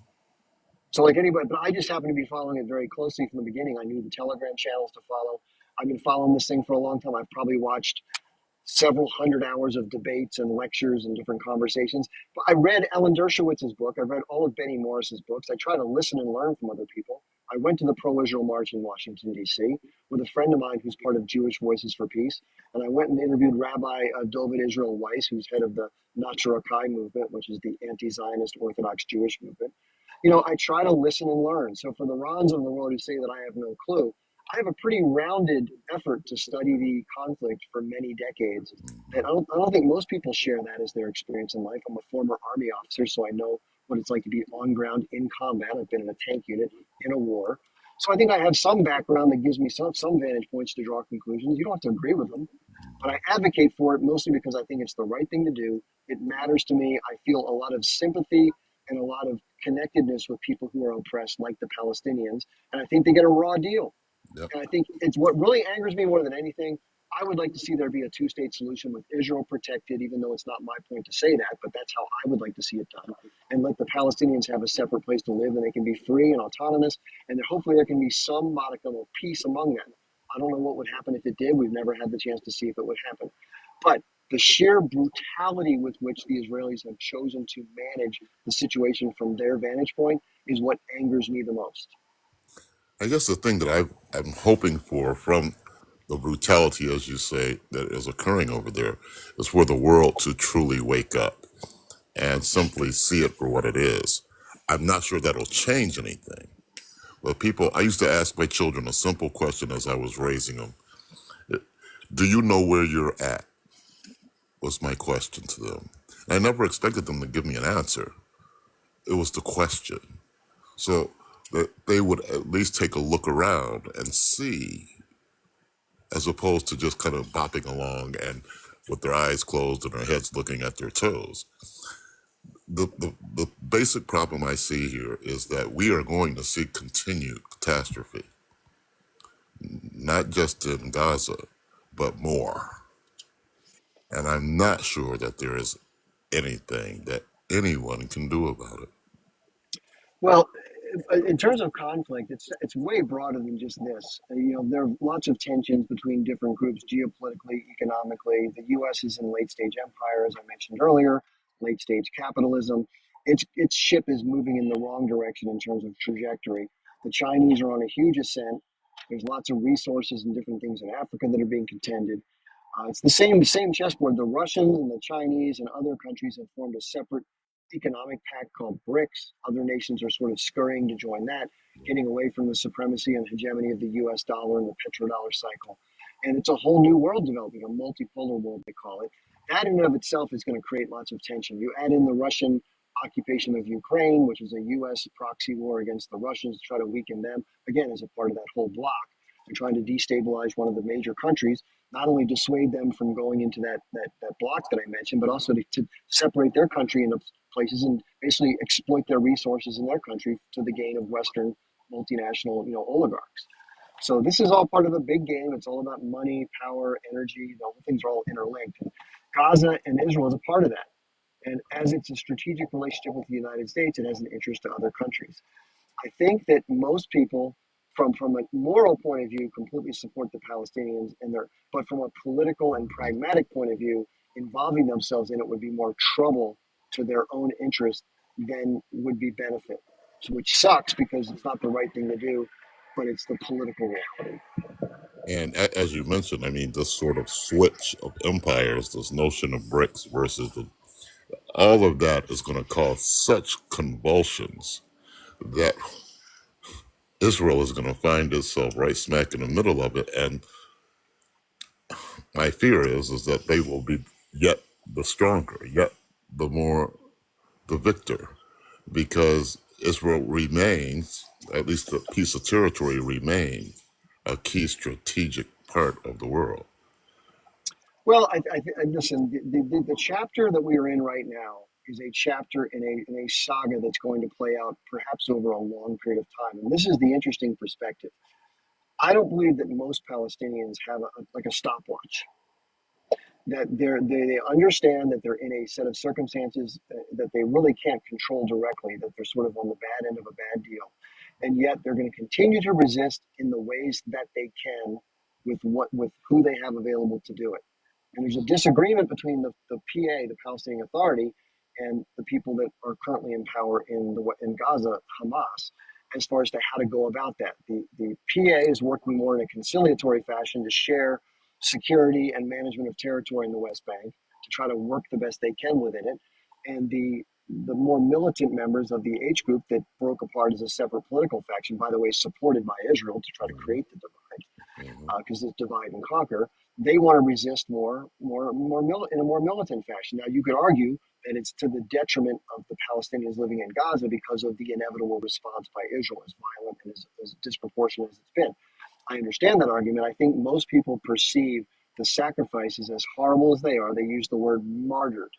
So, like anybody, but I just happened to be following it very closely from the beginning. I knew the Telegram channels to follow. I've been following this thing for a long time. I've probably watched several hundred hours of debates and lectures and different conversations. But I read Ellen Dershowitz's book. I read all of Benny Morris's books. I try to listen and learn from other people. I went to the pro-Israel march in Washington, D.C. with a friend of mine who's part of Jewish Voices for Peace. And I went and interviewed Rabbi Dovid Israel Weiss, who's head of the Natsir Akai movement, which is the anti-Zionist Orthodox Jewish movement. I try to listen and learn. So for the Rons of the world who say that I have no clue, I have a pretty rounded effort to study the conflict for many decades. And I don't think most people share that as their experience in life. I'm a former Army officer, so I know what it's like to be on ground in combat. I've been in a tank unit in a war. So I think I have some background that gives me some vantage points to draw conclusions. You don't have to agree with them, but I advocate for it mostly because I think it's the right thing to do. It matters to me. I feel a lot of sympathy and a lot of connectedness with people who are oppressed, like the Palestinians. And I think they get a raw deal. Yep. And I think it's what really angers me more than anything. I would like to see there be a two-state solution with Israel protected, even though it's not my point to say that, but that's how I would like to see it done. And let the Palestinians have a separate place to live and they can be free and autonomous. And then hopefully there can be some modicum of peace among them. I don't know what would happen if it did. We've never had the chance to see if it would happen. But the sheer brutality with which the Israelis have chosen to manage the situation from their vantage point is what angers me the most. I guess the thing that I'm hoping for from the brutality, as you say, that is occurring over there is for the world to truly wake up and simply see it for what it is. I'm not sure that'll change anything. But I used to ask my children a simple question as I was raising them. Do you know where you're at? Was my question to them. And I never expected them to give me an answer. It was the question. So that they would at least take a look around and see, as opposed to just kind of bopping along and with their eyes closed and their heads looking at their toes. The basic problem I see here is that we are going to see continued catastrophe, not just in Gaza, but more. And I'm not sure that there is anything that anyone can do about it. Well, in terms of conflict, it's way broader than just this. There are lots of tensions between different groups geopolitically, economically. The U.S. is in late stage empire, as I mentioned earlier, late stage capitalism. Its ship is moving in the wrong direction in terms of trajectory. The Chinese are on a huge ascent. There's lots of resources and different things in Africa that are being contended. It's the same chessboard. The Russians and the Chinese and other countries have formed a separate economic pact called BRICS. Other nations are sort of scurrying to join that, getting away from the supremacy and hegemony of the US dollar and the petrodollar cycle. And it's a whole new world developing, a multipolar world, they call it. That in and of itself is going to create lots of tension. You add in the Russian occupation of Ukraine, which is a US proxy war against the Russians to try to weaken them, again, as a part of that whole bloc. They're trying to destabilize one of the major countries, not only dissuade them from going into that block that I mentioned, but also to separate their country into places and basically exploit their resources in their country to the gain of Western multinational, oligarchs. So this is all part of a big game. It's all about money, power, energy. The whole things are all interlinked. Gaza and Israel is a part of that. And as it's a strategic relationship with the United States, it has an interest to other countries. I think that most people, from a moral point of view, completely support the Palestinians but from a political and pragmatic point of view, involving themselves in it would be more trouble to their own interest than would be benefit. So, which sucks because it's not the right thing to do, but it's the political reality. And as you mentioned, I mean, this sort of switch of empires, this notion of BRICS versus all of that is going to cause such convulsions that Israel is going to find itself right smack in the middle of it. And my fear is that they will be yet the stronger, yet the victor, because Israel remains, at least the piece of territory remains, a key strategic part of the world. Well, listen. The chapter that we are in right now is a chapter in a saga that's going to play out perhaps over a long period of time. And this is the interesting perspective. I don't believe that most Palestinians have like a stopwatch. That they understand that they're in a set of circumstances that they really can't control directly. That they're sort of on the bad end of a bad deal, and yet they're going to continue to resist in the ways that they can with who they have available to do it. And there's a disagreement between the PA, the Palestinian Authority, and the people that are currently in power in Gaza, Hamas, as far as to how to go about that. The PA is working more in a conciliatory fashion to share security and management of territory in the West Bank to try to work the best they can within it. And the more militant members of the H group that broke apart as a separate political faction, by the way, supported by Israel to try to create the divide, because it's divide and conquer. They want to resist in a more militant fashion. Now, you could argue that it's to the detriment of the Palestinians living in Gaza because of the inevitable response by Israel, as violent and as disproportionate as it's been. I understand that argument. I think most people perceive the sacrifices as horrible as they are. They use the word martyred,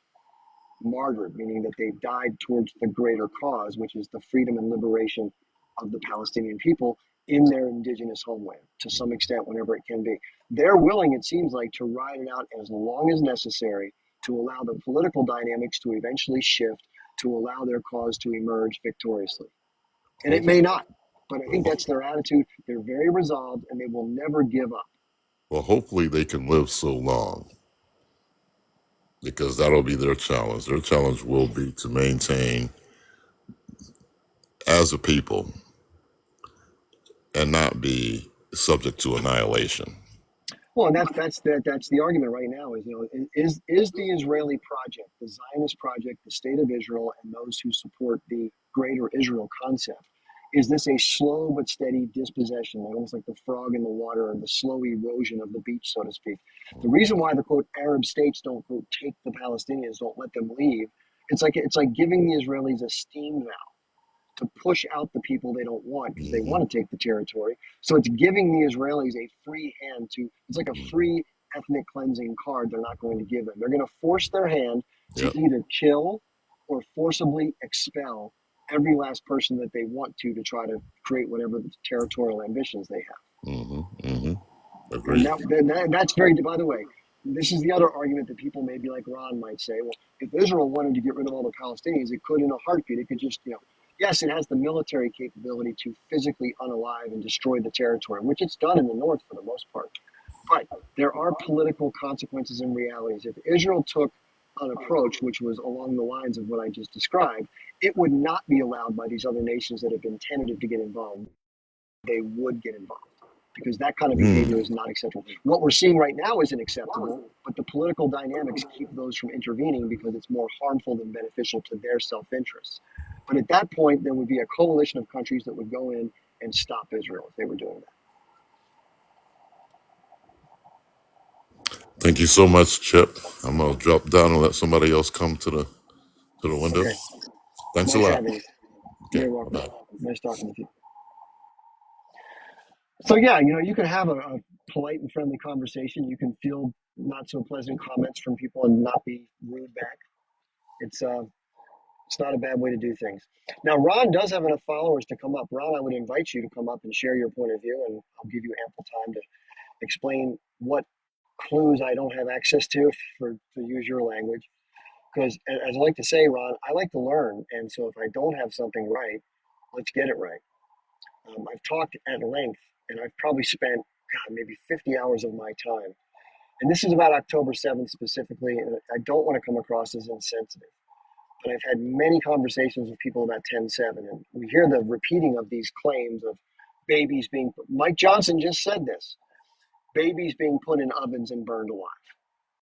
meaning that they died towards the greater cause, which is the freedom and liberation of the Palestinian people in their indigenous homeland to some extent, whenever it can be. They're willing, it seems like, to ride it out as long as necessary to allow the political dynamics to eventually shift, to allow their cause to emerge victoriously. And it may not, but I think that's their attitude. They're very resolved and they will never give up. Well, hopefully they can live so long, because that'll be their challenge. Their challenge will be to maintain as a people and not be subject to annihilation. Well, and that's the argument right now is the Israeli project, the Zionist project, the state of Israel, and those who support the greater Israel concept, is this a slow but steady dispossession, almost like the frog in the water or the slow erosion of the beach, so to speak? The reason why the quote Arab states don't quote take the Palestinians, don't let them leave, it's like giving the Israelis a steam valve to push out the people they don't want because they want to take the territory. So it's giving the Israelis a free hand it's like a free ethnic cleansing card they're not going to give them. They're going to force their hand to either kill or forcibly expel every last person that they want to try to create whatever the territorial ambitions they have. Agreed. And that's very, by the way, this is the other argument that people maybe like Ron might say, well, if Israel wanted to get rid of all the Palestinians, it could in a heartbeat. It could just, yes, it has the military capability to physically unalive and destroy the territory, which it's done in the north for the most part. But there are political consequences and realities. If Israel took an approach which was along the lines of what I just described, it would not be allowed by these other nations that have been tentative to get involved. They would get involved because that kind of behavior is not acceptable. What we're seeing right now isn't acceptable, but the political dynamics keep those from intervening because it's more harmful than beneficial to their self-interests. But at that point, there would be a coalition of countries that would go in and stop Israel if they were doing that. Thank you so much, Chip. I'm gonna drop down and let somebody else come to the window. Okay. Thanks Nice a lot. having you. Okay, You're welcome. bye. Nice talking with you. So yeah, you can have a polite and friendly conversation. You can feel not so pleasant comments from people and not be rude back. It's uh, it's not a bad way to do things. Now, Ron does have enough followers to come up. Ron, I would invite you to come up and share your point of view, and I'll give you ample time to explain what clues I don't have access to, to use your language. Because as I like to say, Ron, I like to learn, and so if I don't have something right, let's get it right. I've talked at length, and I've probably spent, God, maybe 50 hours of my time. And this is about October 7th specifically, and I don't want to come across as insensitive. But I've had many conversations with people about 10/7, and we hear the repeating of these claims of babies being. Mike Johnson just said this: babies being put in ovens and burned alive.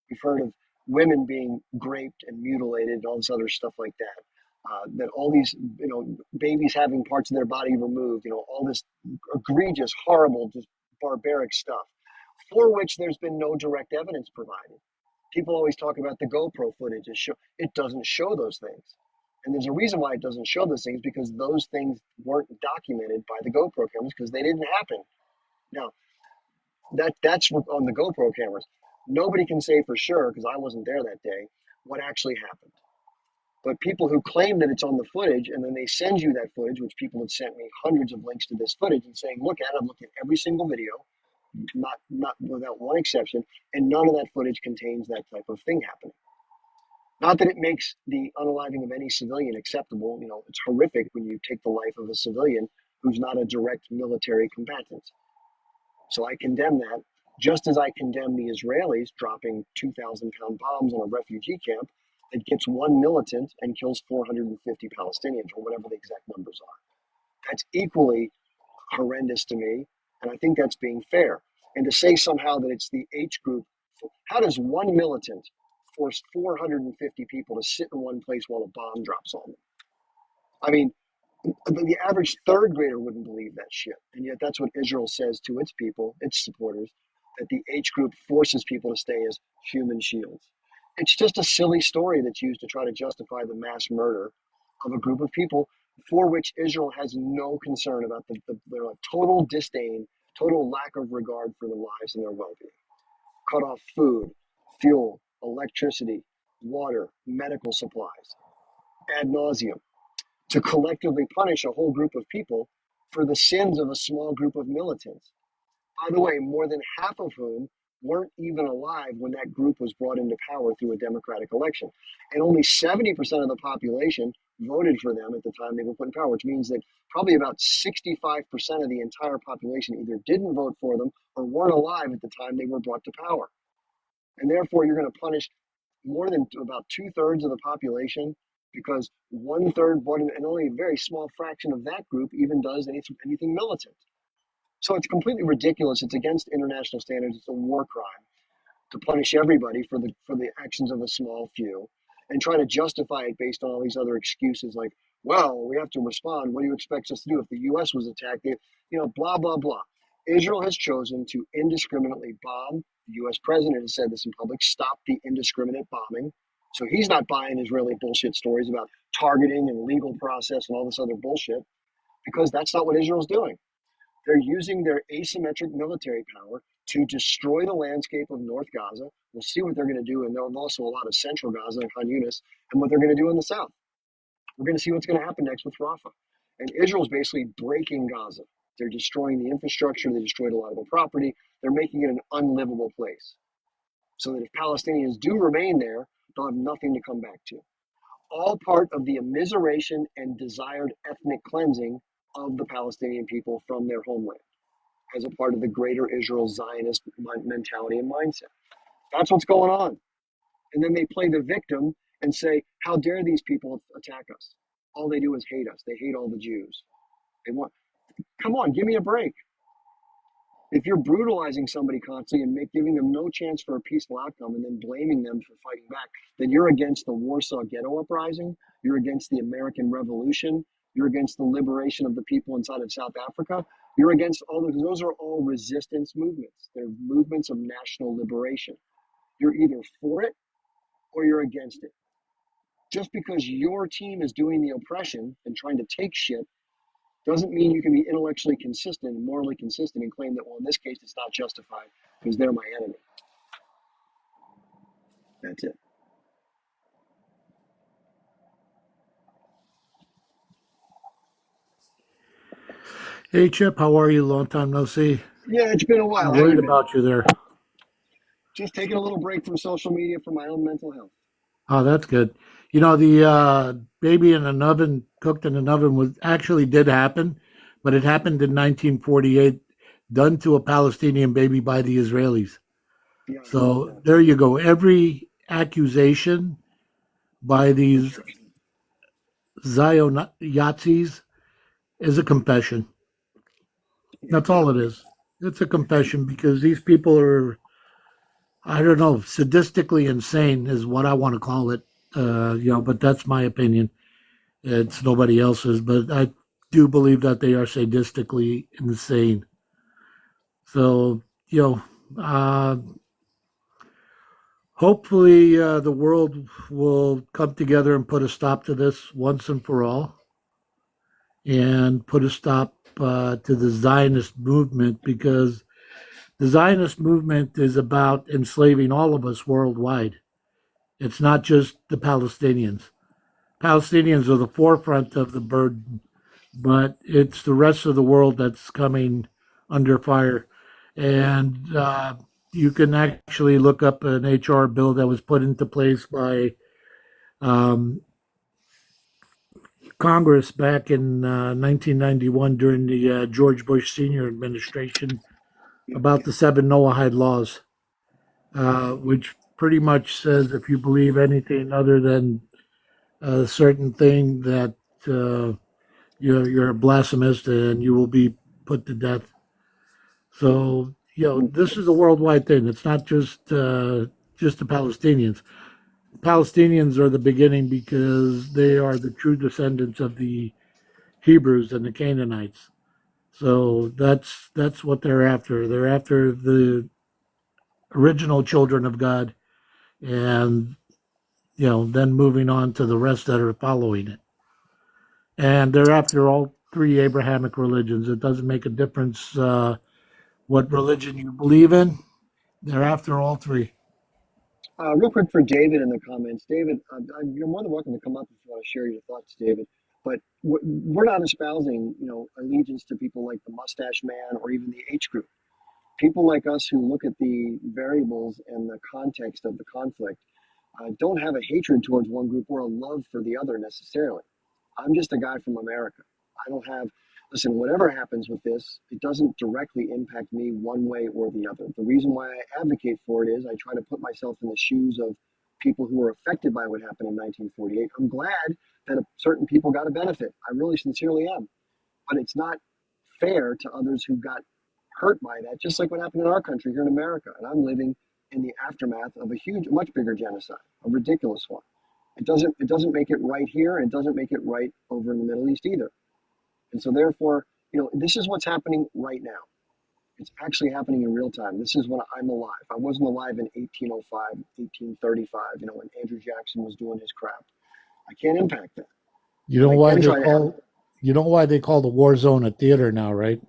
We've heard of women being raped and mutilated, and all this other stuff like that. That all these, babies having parts of their body removed. All this egregious, horrible, just barbaric stuff, for which there's been no direct evidence provided. People always talk about the GoPro footage. It doesn't show those things. And there's a reason why it doesn't show those things, because those things weren't documented by the GoPro cameras because they didn't happen. Now, that's on the GoPro cameras. Nobody can say for sure, because I wasn't there that day, what actually happened. But people who claim that it's on the footage, and then they send you that footage, which people have sent me hundreds of links to this footage and saying, look at it, I'm looking at every single video, not without one exception, and none of that footage contains that type of thing happening. Not that it makes the unaliving of any civilian acceptable. It's horrific when you take the life of a civilian who's not a direct military combatant. So I condemn that, just as I condemn the Israelis dropping 2,000-pound bombs on a refugee camp that gets one militant and kills 450 Palestinians, or whatever the exact numbers are. That's equally horrendous to me, and I think that's being fair. And to say somehow that it's the H group, how does one militant force 450 people to sit in one place while a bomb drops on them? I mean, the average third grader wouldn't believe that shit. And yet that's what Israel says to its people, its supporters, that the H group forces people to stay as human shields. It's just a silly story that's used to try to justify the mass murder of a group of people for which Israel has no concern about their total disdain, total lack of regard for their lives and their well-being. Cut off food, fuel, electricity, water, medical supplies, ad nauseum, to collectively punish a whole group of people for the sins of a small group of militants. By the way, more than half of whom weren't even alive when that group was brought into power through a democratic election. And only 70% of the population voted for them at the time they were put in power, which means that probably about 65% of the entire population either didn't vote for them or weren't alive at the time they were brought to power. And therefore, you're going to punish more than about 2/3 of the population because 1/3 bought in, and only a very small fraction of that group even does anything militant. So it's completely ridiculous. It's against international standards. It's a war crime to punish everybody for the actions of a small few, and try to justify it based on all these other excuses like, well, we have to respond. What do you expect us to do if the U.S. was attacked? Blah blah blah. Israel has chosen to indiscriminately bomb. The U.S. president has said this in public. Stop the indiscriminate bombing. So he's not buying Israeli bullshit stories about targeting and legal process and all this other bullshit, because that's not what Israel's doing. They're using their asymmetric military power to destroy the landscape of North Gaza. We'll see what they're going to do, and there's also a lot of Central Gaza and Khan Yunis, and what they're going to do in the south. We're going to see what's going to happen next with Rafah. And Israel's basically breaking Gaza. They're destroying the infrastructure. They destroyed a lot of the property. They're making it an unlivable place, so that if Palestinians do remain there, they'll have nothing to come back to. All part of the immiseration and desired ethnic cleansing of the Palestinian people from their homeland, as a part of the greater Israel Zionist mentality and mindset. That's what's going on. And then they play the victim and say, how dare these people attack us? All they do is hate us. They hate all the Jews. Come on, give me a break. If you're brutalizing somebody constantly and giving them no chance for a peaceful outcome and then blaming them for fighting back, then you're against the Warsaw Ghetto Uprising. You're against the American Revolution. You're against the liberation of the people inside of South Africa. You're against all those are all resistance movements. They're movements of national liberation. You're either for it or you're against it. Just because your team is doing the oppression and trying to take shit Doesn't mean you can be intellectually consistent and morally consistent and claim that, well, in this case, it's not justified because they're my enemy. That's it. Hey Chip, how are you? Long time no see. Yeah, it's been a while. How you Worried been? about you there. Just taking a little break from social media for my own mental health. Oh, that's good. You know, the baby in an oven, cooked in an oven, was actually did happen, but it happened in 1948, done to a Palestinian baby by the Israelis. Yeah, I heard about So that. there you go. Every accusation by these Zion Yazis is a confession. Yeah, That's all it is. It's a confession because these people are, I don't know, sadistically insane is what I want to call it. But that's my opinion. It's nobody else's, but I do believe that they are sadistically insane. So, you know, uh, hopefully the world will come together and put a stop to this once and for all, and put a stop to the Zionist movement, because the Zionist movement is about enslaving all of us worldwide. It's not just the Palestinians. Palestinians are the forefront of the burden, but it's the rest of the world that's coming under fire. And you can actually look up an HR bill that was put into place by um, Congress back in 1991 during the George Bush Sr. administration yeah, about the seven Noahide laws, which pretty much says if you believe anything other than a certain thing, that uh, you're blasphemous and you will be put to death. So yeah. this is a worldwide thing. It's not just the Palestinians. Palestinians are the beginning because they are the true descendants of the Hebrews and the Canaanites. So that's what they're after. They're after the original children of God, and then moving on to the rest that are following it. And they're after all three Abrahamic religions. It doesn't make a difference what religion you believe in. They're after all three. Real quick for David in the comments. David, you're more than welcome to come up if you want to share your thoughts, David. But we're not espousing, allegiance to people like the Mustache Man or even the H group. People like us who look at the variables and the context of the conflict don't have a hatred towards one group or a love for the other necessarily. I'm just a guy from America. I don't have, listen, whatever happens with this, it doesn't directly impact me one way or the other. The reason why I advocate for it is I try to put myself in the shoes of people who were affected by what happened in 1948. I'm glad that certain people got a benefit. I really sincerely am. But it's not fair to others who got hurt by that, just like what happened in our country here in America. And I'm living in the aftermath of a huge, much bigger genocide, a ridiculous one. It doesn't make it right here, and it doesn't make it right over in the Middle East either. And so therefore, this is what's happening right now. It's actually happening in real time. This is when I'm alive. I wasn't alive in 1805, 1835, when Andrew Jackson was doing his crap. I can't impact that, You but know I why can they try to have. call you know why they call the war zone a theater now, right?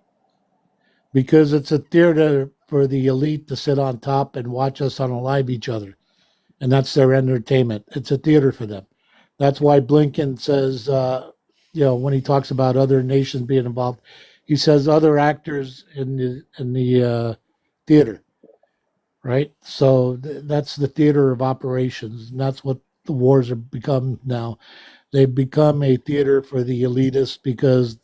Because it's a theater for the elite to sit on top and watch us unalive each other, and that's their entertainment. It's a theater for them. That's why Blinken says, when he talks about other nations being involved, he says other actors in the theater, right? So that's the theater of operations, and that's what the wars have become now. They've become a theater for the elitists because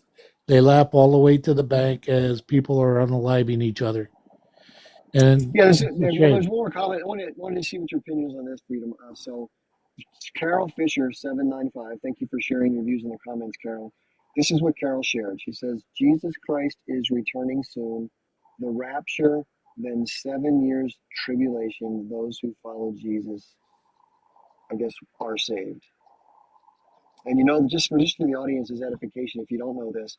they laugh all the way to the bank as people are unaliving each other, and Yeah, it's a there's shame. one more comment. I wanted to see what your opinion is on this, Freedom. So Carol Fisher 795. Thank you for sharing your views in the comments, Carol. This is what Carol shared. She says Jesus Christ is returning soon. The rapture, then 7 years tribulation. Those who follow Jesus, I guess, are saved. And just for the audience's edification, if you don't know this,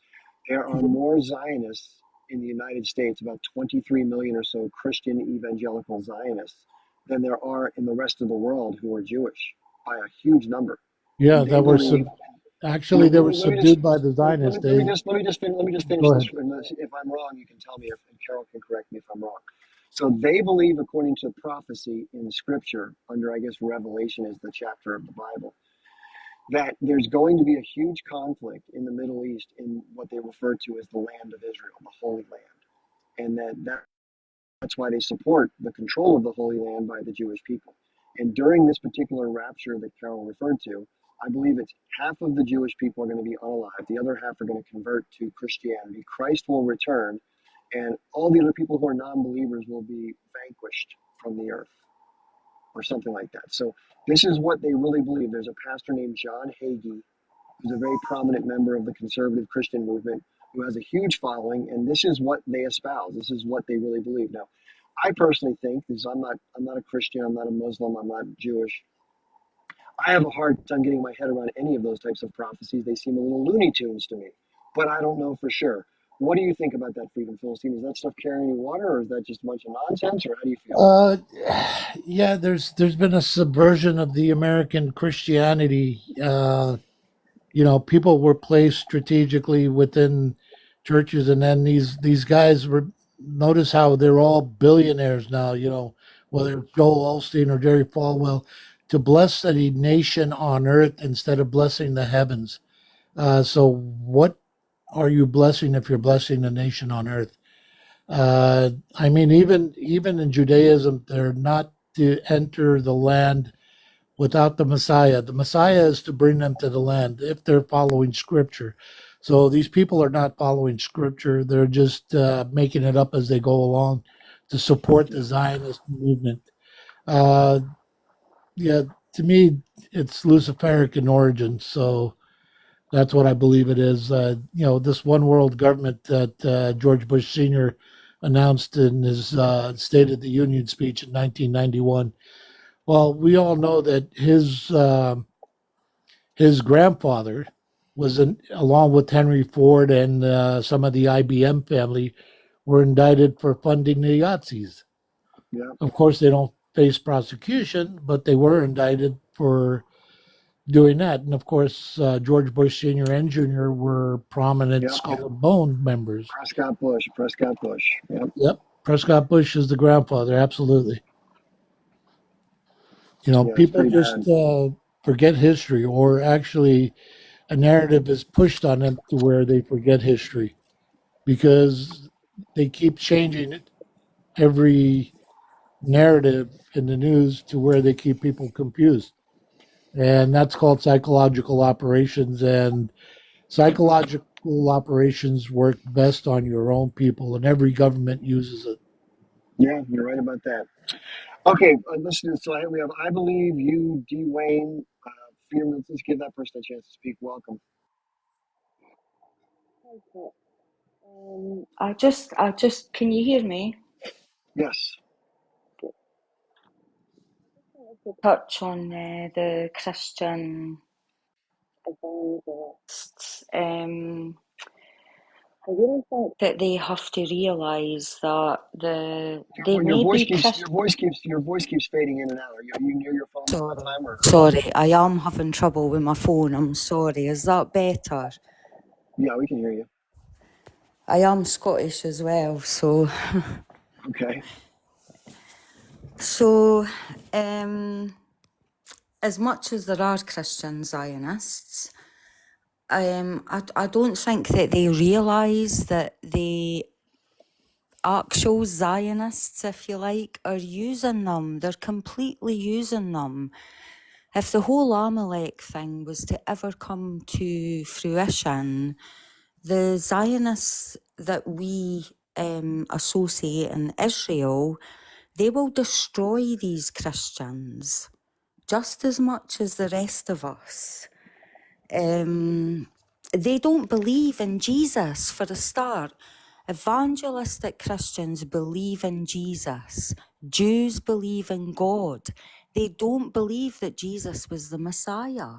there are more Zionists in the United States, about 23 million or so Christian evangelical Zionists, than there are in the rest of the world who are Jewish by a huge number. Yeah, And they that were believe, Actually, they were Let me just subdued by the Zionists. let me They let me just finish Go this. ahead. If I'm wrong, you can tell me. If and Carol can correct me if I'm wrong. So they believe, according to prophecy in Scripture, under I guess Revelation is the chapter of the Bible, that there's going to be a huge conflict in the Middle East in what they refer to as the land of Israel, the Holy Land, and that's why they support the control of the Holy Land by the Jewish people. And during this particular rapture that Carol referred to, I believe it's half of the Jewish people are going to be unalive. The other half are going to convert to Christianity. Christ will return, and all the other people who are non-believers will be vanquished from the earth, or something like that. So this is what they really believe. There's a pastor named John Hagee, who's a very prominent member of the conservative Christian movement, who has a huge following, and this is what they espouse. This is what they really believe. Now, I personally think, because I'm not a Christian, I'm not a Muslim, I'm not Jewish. I have a hard time getting my head around any of those types of prophecies. They seem a little Looney Tunes to me, but I don't know for sure. What do you think about that, Freedom Philistine? Is that stuff carrying any water, or is that just a bunch of nonsense, or how do you feel? Uh, yeah, there's been a subversion of the American Christianity. People were placed strategically within churches, and then these guys were. Notice how they're all billionaires now. Whether it's Joel Osteen or Jerry Falwell, to bless a nation on earth instead of blessing the heavens. So what are you blessing if you're blessing the nation on earth? I mean, even in Judaism, they're not to enter the land without the Messiah. The Messiah is to bring them to the land if they're following Scripture. So these people are not following Scripture; they're just making it up as they go along to support the Zionist movement. Uh, yeah, to me, it's Luciferic in origin. So that's what I believe it is. This one world government that George Bush Sr. announced in his State of the Union speech in 1991. Well, we all know that his grandfather was, along with Henry Ford and some of the IBM family, were indicted for funding the Yazis. Yeah, Of course, they don't face prosecution, but they were indicted for doing that. And of course, George Bush Sr. and Jr. were prominent yeah. Skull and Bone members. Prescott Bush. Yep. Yep. Prescott Bush is the grandfather, absolutely. Yeah, it's People pretty just bad. forget history, or actually, a narrative is pushed on them to where they forget history because they keep changing it every narrative in the news to where they keep people confused. And that's called psychological operations. And psychological operations work best on your own people, and every government uses it. Yeah, you're right about that. Okay, listen. So we have, I believe you, D. Wayne. Freedom. Let's give that person a chance to speak. Welcome. Okay. Can you hear me? Yes. To touch on the Christian evangelists. I really think that they have to realise that they may be Christian. Your voice keeps fading in and out. Are you near your phone all the time, or? Sorry, I am having trouble with my phone. I'm sorry. Is that better? Yeah, we can hear you. I am Scottish as well, so Okay. so as much as there are Christian Zionists, I don't think that they realise that the actual Zionists, if you like, are using them. They're completely using them. If the whole Amalek thing was to ever come to fruition, the Zionists that we associate in Israel, they will destroy these Christians just as much as the rest of us. They don't believe in Jesus, for a start. Evangelistic Christians believe in Jesus. Jews believe in God. They don't believe that Jesus was the Messiah.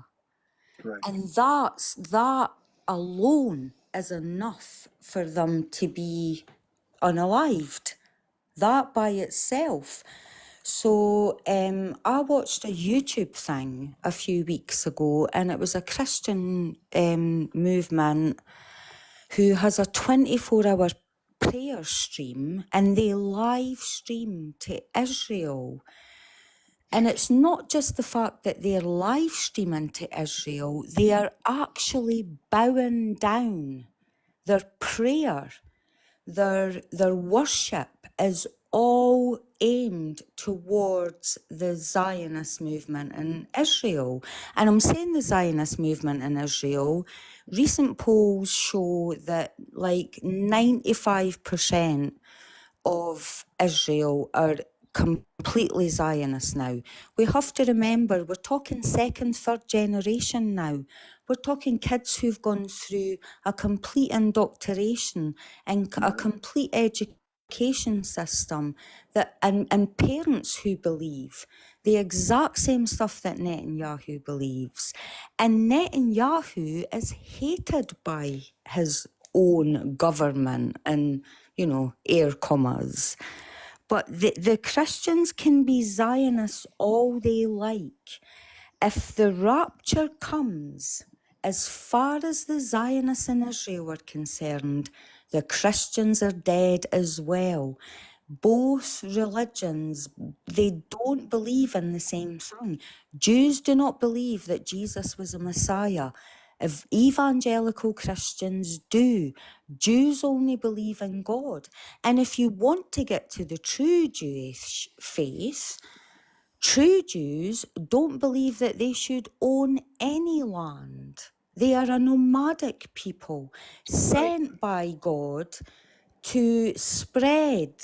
Right. And that alone is enough for them to be unalived. That by itself. So I watched a YouTube thing a few weeks ago, and it was a Christian movement who has a 24-hour prayer stream, and they live stream to Israel. And it's not just the fact that they're live streaming to Israel, they are actually bowing down. Their prayer, their worship is all aimed towards the Zionist movement in Israel. And I'm saying the Zionist movement in Israel, recent polls show that like 95% of Israel are completely Zionist now. We have to remember we're talking second, third generation now. We're talking kids who've gone through a complete indoctrination and a complete education system that and parents who believe the exact same stuff that Netanyahu believes. And Netanyahu is hated by his own government and, you know, air commas. But the Christians can be Zionists all they like. If the rapture comes, as far as the Zionists in Israel are concerned, the Christians are dead as well. Both religions, they don't believe in the same thing. Jews do not believe that Jesus was a Messiah. If evangelical Christians do, Jews only believe in God. And if you want to get to the true Jewish faith, true Jews don't believe that they should own any land. They are a nomadic people sent by God to spread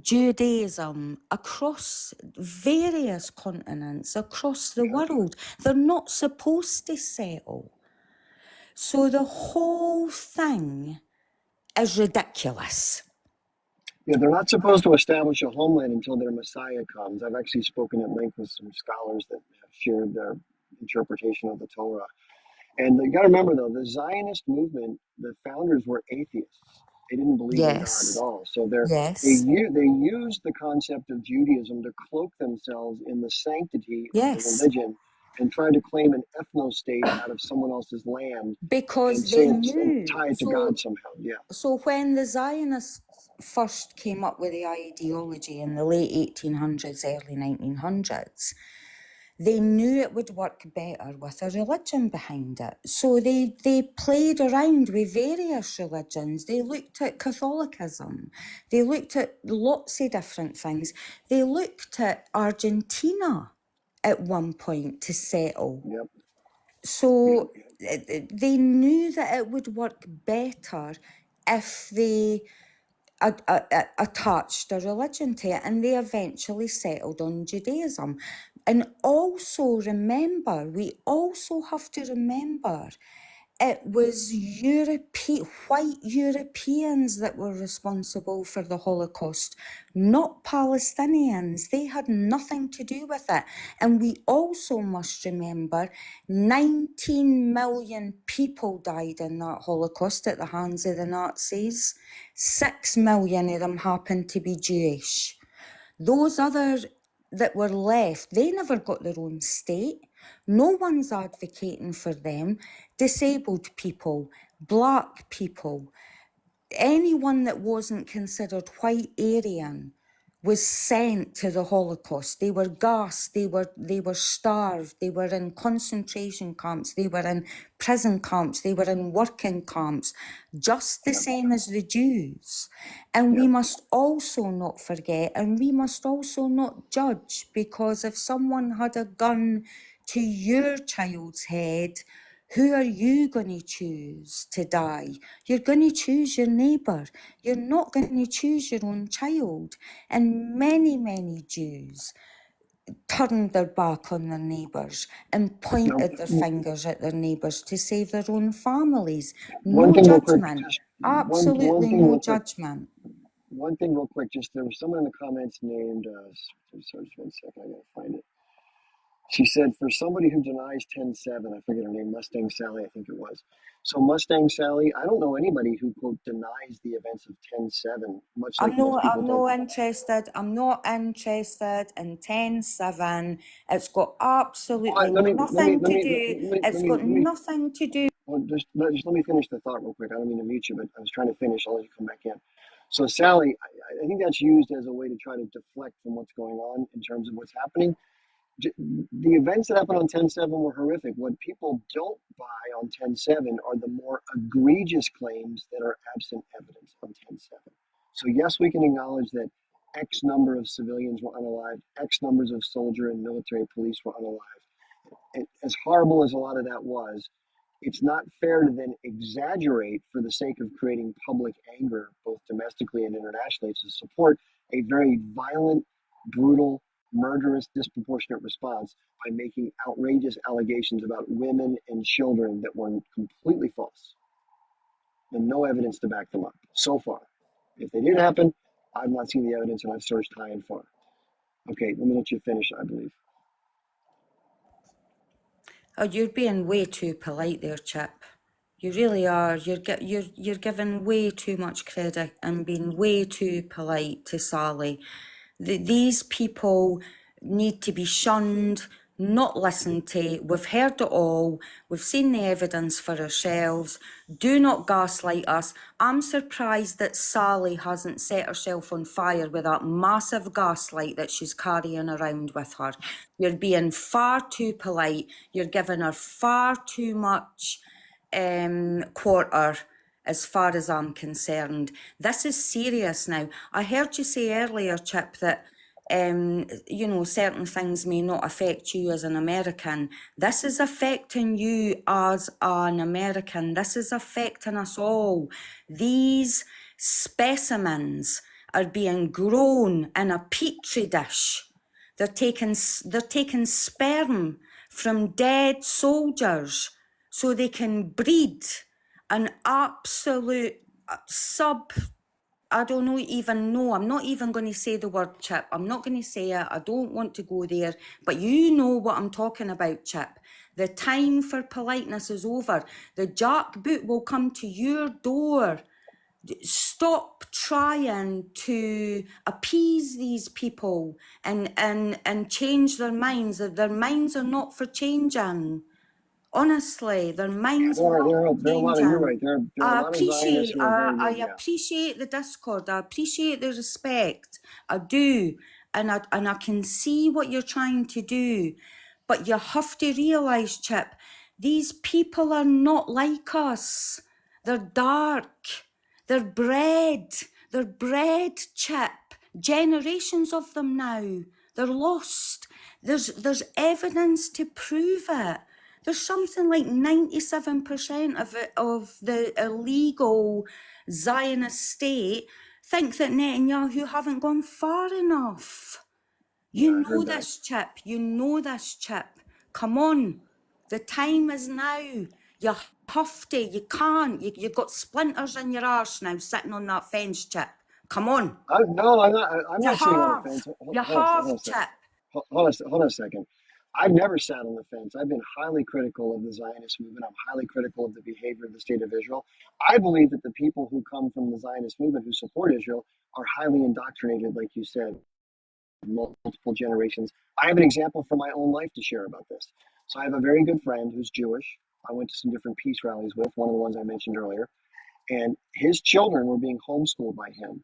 Judaism across various continents, across the world. They're not supposed to settle. So the whole thing is ridiculous. Yeah, they're not supposed to establish a homeland until their Messiah comes. I've actually spoken at length with some scholars that have shared their interpretation of the Torah. And you got to remember, though, the Zionist movement, the founders were atheists. They didn't believe in God at Yes, all. So they yes, used the concept of Judaism to cloak themselves in the sanctity of the yes. religion and try to claim an ethno-state out of someone else's land and Because say they it's and knew. tie it to God somehow. Yeah. So when the Zionists first came up with the ideology in the late 1800s, early 1900s, they knew it would work better with a religion behind it. So they played around with various religions. They looked at Catholicism. They looked at lots of different things. They looked at Argentina at one point to settle. Yep. So they knew that it would work better if they attached a religion to it, and they eventually settled on Judaism. And also remember, we also have to remember, it was white Europeans that were responsible for the Holocaust, not Palestinians. They had nothing to do with it. And we also must remember 19 million people died in that Holocaust at the hands of the Nazis. 6 million of them happened to be Jewish. Those other that were left, they never got their own state. No one's advocating for them. Disabled people, black people, anyone that wasn't considered white Aryan was sent to the Holocaust. They were gassed, they were starved, they were in concentration camps, they were in prison camps, they were in working camps, just the same as the Jews. And we must also not forget, and we must also not judge, because if someone had a gun to your child's head, who are you going to choose to die? You're going to choose your neighbour. You're not going to choose your own child. And many, many Jews turned their back on their neighbours and pointed their fingers at their neighbours to save their own families. One No thing real quick, judgment. just Absolutely thing no real quick. judgment. One thing real quick, just there was someone in the comments named, sorry, just one second, I gotta find it. She said, for somebody who denies 10-7, I forget her name, Mustang Sally, I think it was. So Mustang Sally, I don't know anybody who, quote, denies the events of 10-7, much like most people I'm don't. not interested. I'm not interested in 10-7. It's got absolutely nothing to do. It's got Let me nothing to do. well, just let me finish the thought real quick. I don't mean to mute you, but I was trying to finish. I'll let you come back in. So Sally, I think that's used as a way to try to deflect from what's going on in terms of what's happening. The events that happened on 10-7 were horrific. What people don't buy on 10-7 are the more egregious claims that are absent evidence on 10-7. So yes, we can acknowledge that X number of civilians were unalived, X numbers of soldier and military police were unalived. And as horrible as a lot of that was, it's not fair to then exaggerate for the sake of creating public anger, both domestically and internationally, to support a very violent, brutal, murderous, disproportionate response by making outrageous allegations about women and children that were completely false and no evidence to back them up so far. If they did happen, I've not seen the evidence and I've searched high and far. Okay, let me let you finish, I believe. Oh, you're being way too polite there, Chip. You really are. You're giving way too much credit and being way too polite to Sally. These people need to be shunned, not listened to. We've heard it all. We've seen the evidence for ourselves. Do not gaslight us. I'm surprised that Sally hasn't set herself on fire with that massive gaslight that she's carrying around with her. You're being far too polite. You're giving her far too much quarter as far as I'm concerned. This is serious now. I heard you say earlier, Chip, that certain things may not affect you as an American. This is affecting you as an American. This is affecting us all. These specimens are being grown in a petri dish. They're taking sperm from dead soldiers so they can breed an absolute I don't even know. I'm not even going to say the word, Chip. I'm not going to say it. I don't want to go there. But you know what I'm talking about, Chip. The time for politeness is over. The jackboot will come to your door. Stop trying to appease these people and change their minds. Their minds are not for changing. Honestly, their minds are not for There are a lot of, you're changing. right, there are a lot of Zionists who are very I good, yeah. appreciate the discord. I appreciate the respect. I do, and I can see what you're trying to do, but you have to realise, Chip, these people are not like us. They're dark. They're bred. They're bred, Chip. Generations of them now. They're lost. There's evidence to prove it. There's something like 97% of the illegal Zionist state think that Netanyahu haven't gone far enough. You know this, Chip. You know this, Chip. Come on. The time is now. You have to. You can't. You've got splinters in your arse now sitting on that fence, Chip. Come on. No, I'm not. I'm You not sitting on the have. fence. You have, Chip. Hold on a second. I've never sat on the fence. I've been highly critical of the Zionist movement. I'm highly critical of the behavior of the state of Israel. I believe that the people who come from the Zionist movement who support Israel are highly indoctrinated, like you said, multiple generations. I have an example from my own life to share about this. So I have a very good friend who's Jewish. I went to some different peace rallies with, one of the ones I mentioned earlier, and his children were being homeschooled by him,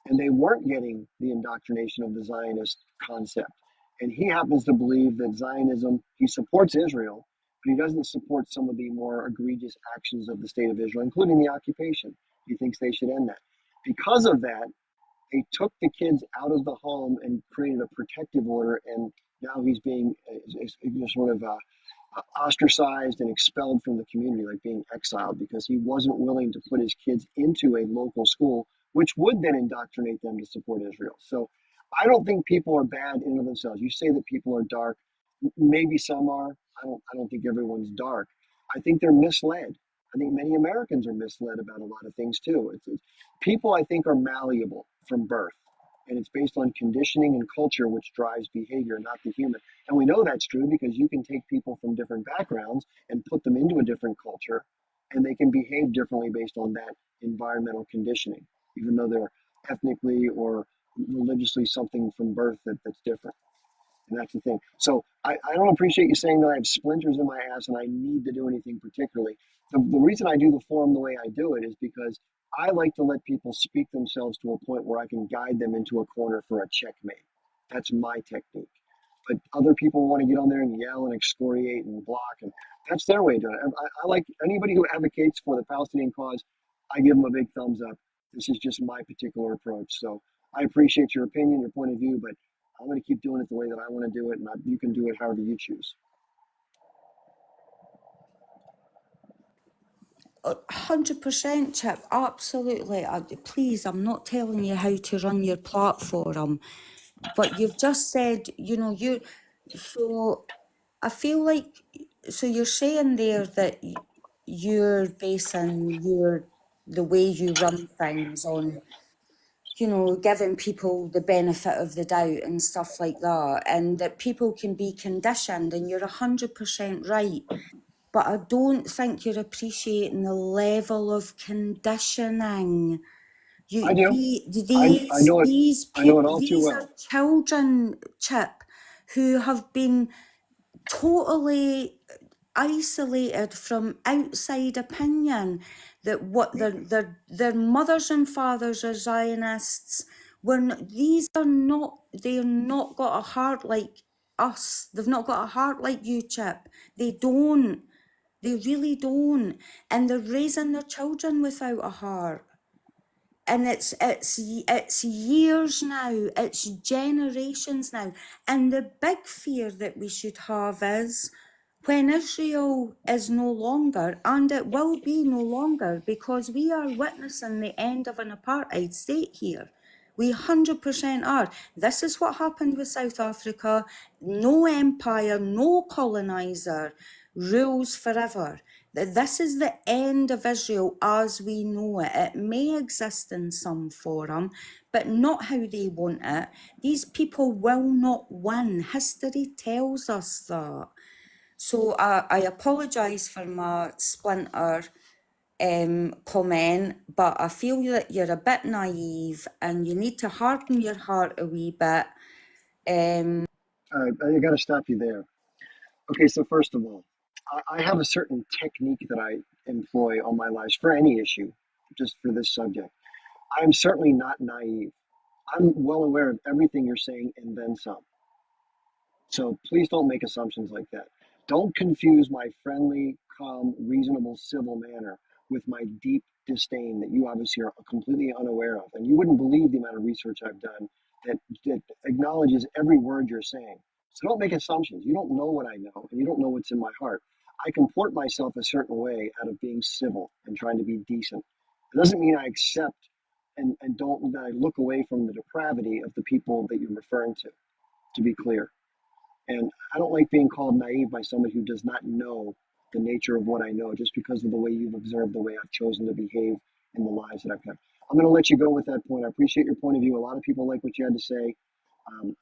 and they weren't getting the indoctrination of the Zionist concept. And he happens to believe that Zionism, he supports Israel, but he doesn't support some of the more egregious actions of the state of Israel, including the occupation. He thinks they should end that. Because of that, they took the kids out of the home and created a protective order, and now he's being sort of ostracized and expelled from the community, like being exiled, because he wasn't willing to put his kids into a local school, which would then indoctrinate them to support Israel. So I don't think people are bad in and of themselves. You say that people are dark. Maybe some are. I don't think everyone's dark. I think they're misled. I think many Americans are misled about a lot of things too. People, I think, are malleable from birth. And it's based on conditioning and culture, which drives behavior, not the human. And we know that's true because you can take people from different backgrounds and put them into a different culture, and they can behave differently based on that environmental conditioning, even though they're ethnically or religiously something from birth that's different. And that's the thing. So I don't appreciate you saying that I have splinters in my ass and I need to do anything particularly. The reason I do the forum the way I do it is because I like to let people speak themselves to a point where I can guide them into a corner for a checkmate. That's my technique. But other people want to get on there and yell and excoriate and block, and that's their way of doing it. I like anybody who advocates for the Palestinian cause, I give them a big thumbs up. This is just my particular approach. So I appreciate your opinion, your point of view, but I'm going to keep doing it the way that I want to do it, and you can do it however you choose. 100%, Chip. Absolutely. Please, I'm not telling you how to run your platform, but you've just said, you. So I feel like, so you're saying there that you're basing the way you run things on, giving people the benefit of the doubt and stuff like that, and that people can be conditioned, and you're 100% right. But I don't think you're appreciating the level of conditioning. I do. I know it. These I know it people, all too these are well. children, Chip, who have been totally isolated from outside opinion, that what their mothers and fathers are Zionists. They're not got a heart like us. They've not got a heart like you, Chip. They don't. They really don't. And they're raising their children without a heart. And it's years now, it's generations now. And the big fear that we should have is when Israel is no longer, and it will be no longer, because we are witnessing the end of an apartheid state here. We 100% are. This is what happened with South Africa. No empire, no colonizer rules forever. This is the end of Israel as we know it. It may exist in some form, but not how they want it. These people will not win. History tells us that. So I apologise for my splinter comment, but I feel that you're a bit naive and you need to harden your heart a wee bit. All right, I got to stop you there. Okay, so first of all, I have a certain technique that I employ on my lives for any issue, just for this subject. I am certainly not naive. I'm well aware of everything you're saying and then some. So please don't make assumptions like that. Don't confuse my friendly, calm, reasonable, civil manner with my deep disdain that you obviously are completely unaware of. And you wouldn't believe the amount of research I've done that acknowledges every word you're saying. So don't make assumptions. You don't know what I know, and you don't know what's in my heart. I comport myself a certain way out of being civil and trying to be decent. It doesn't mean I accept and don't that I look away from the depravity of the people that you're referring to be clear. And I don't like being called naive by somebody who does not know the nature of what I know just because of the way you've observed the way I've chosen to behave in the lives that I've had. I'm going to let you go with that point. I appreciate your point of view. A lot of people like what you had to say.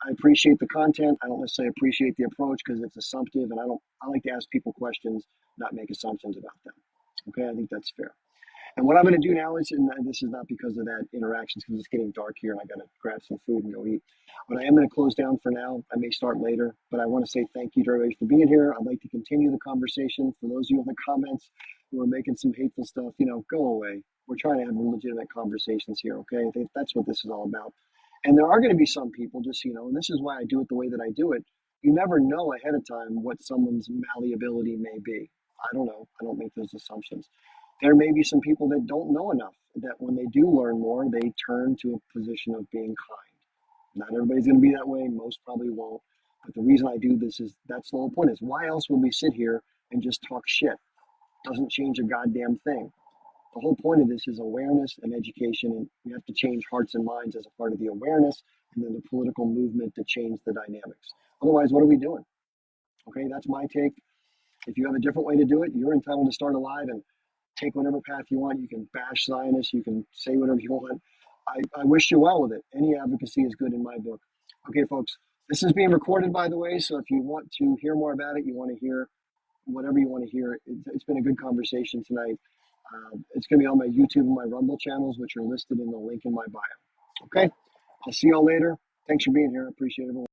I appreciate the content. I don't necessarily appreciate the approach because it's assumptive, and I like to ask people questions, not make assumptions about them. Okay, I think that's fair. And what I'm going to do now is, and this is not because of that interaction, because it's getting dark here and I got to grab some food and go eat. But I am going to close down for now. I may start later, but I want to say thank you to everybody for being here. I'd like to continue the conversation. For those of you in the comments who are making some hateful stuff, go away. We're trying to have legitimate conversations here, okay? I think that's what this is all about. And there are going to be some people, just so you know, and this is why I do it the way that I do it. You never know ahead of time what someone's malleability may be. I don't know. I don't make those assumptions. There may be some people that don't know enough, that when they do learn more, they turn to a position of being kind. Not everybody's going to be that way. Most probably won't. But the reason I do this is that's the whole point is why else would we sit here and just talk shit? Doesn't change a goddamn thing. The whole point of this is awareness and education, and we have to change hearts and minds as a part of the awareness and then the political movement to change the dynamics. Otherwise, what are we doing? Okay, that's my take. If you have a different way to do it, you're entitled to start alive and take whatever path you want. You can bash Zionists, you can say whatever you want. I wish you well with it. Any advocacy is good in my book. Okay, folks, this is being recorded, by the way. So if you want to hear more about it, you want to hear whatever you want to hear. It's been a good conversation tonight. It's going to be on my YouTube and my Rumble channels, which are listed in the link in my bio. Okay, I'll see y'all later. Thanks for being here. I appreciate it.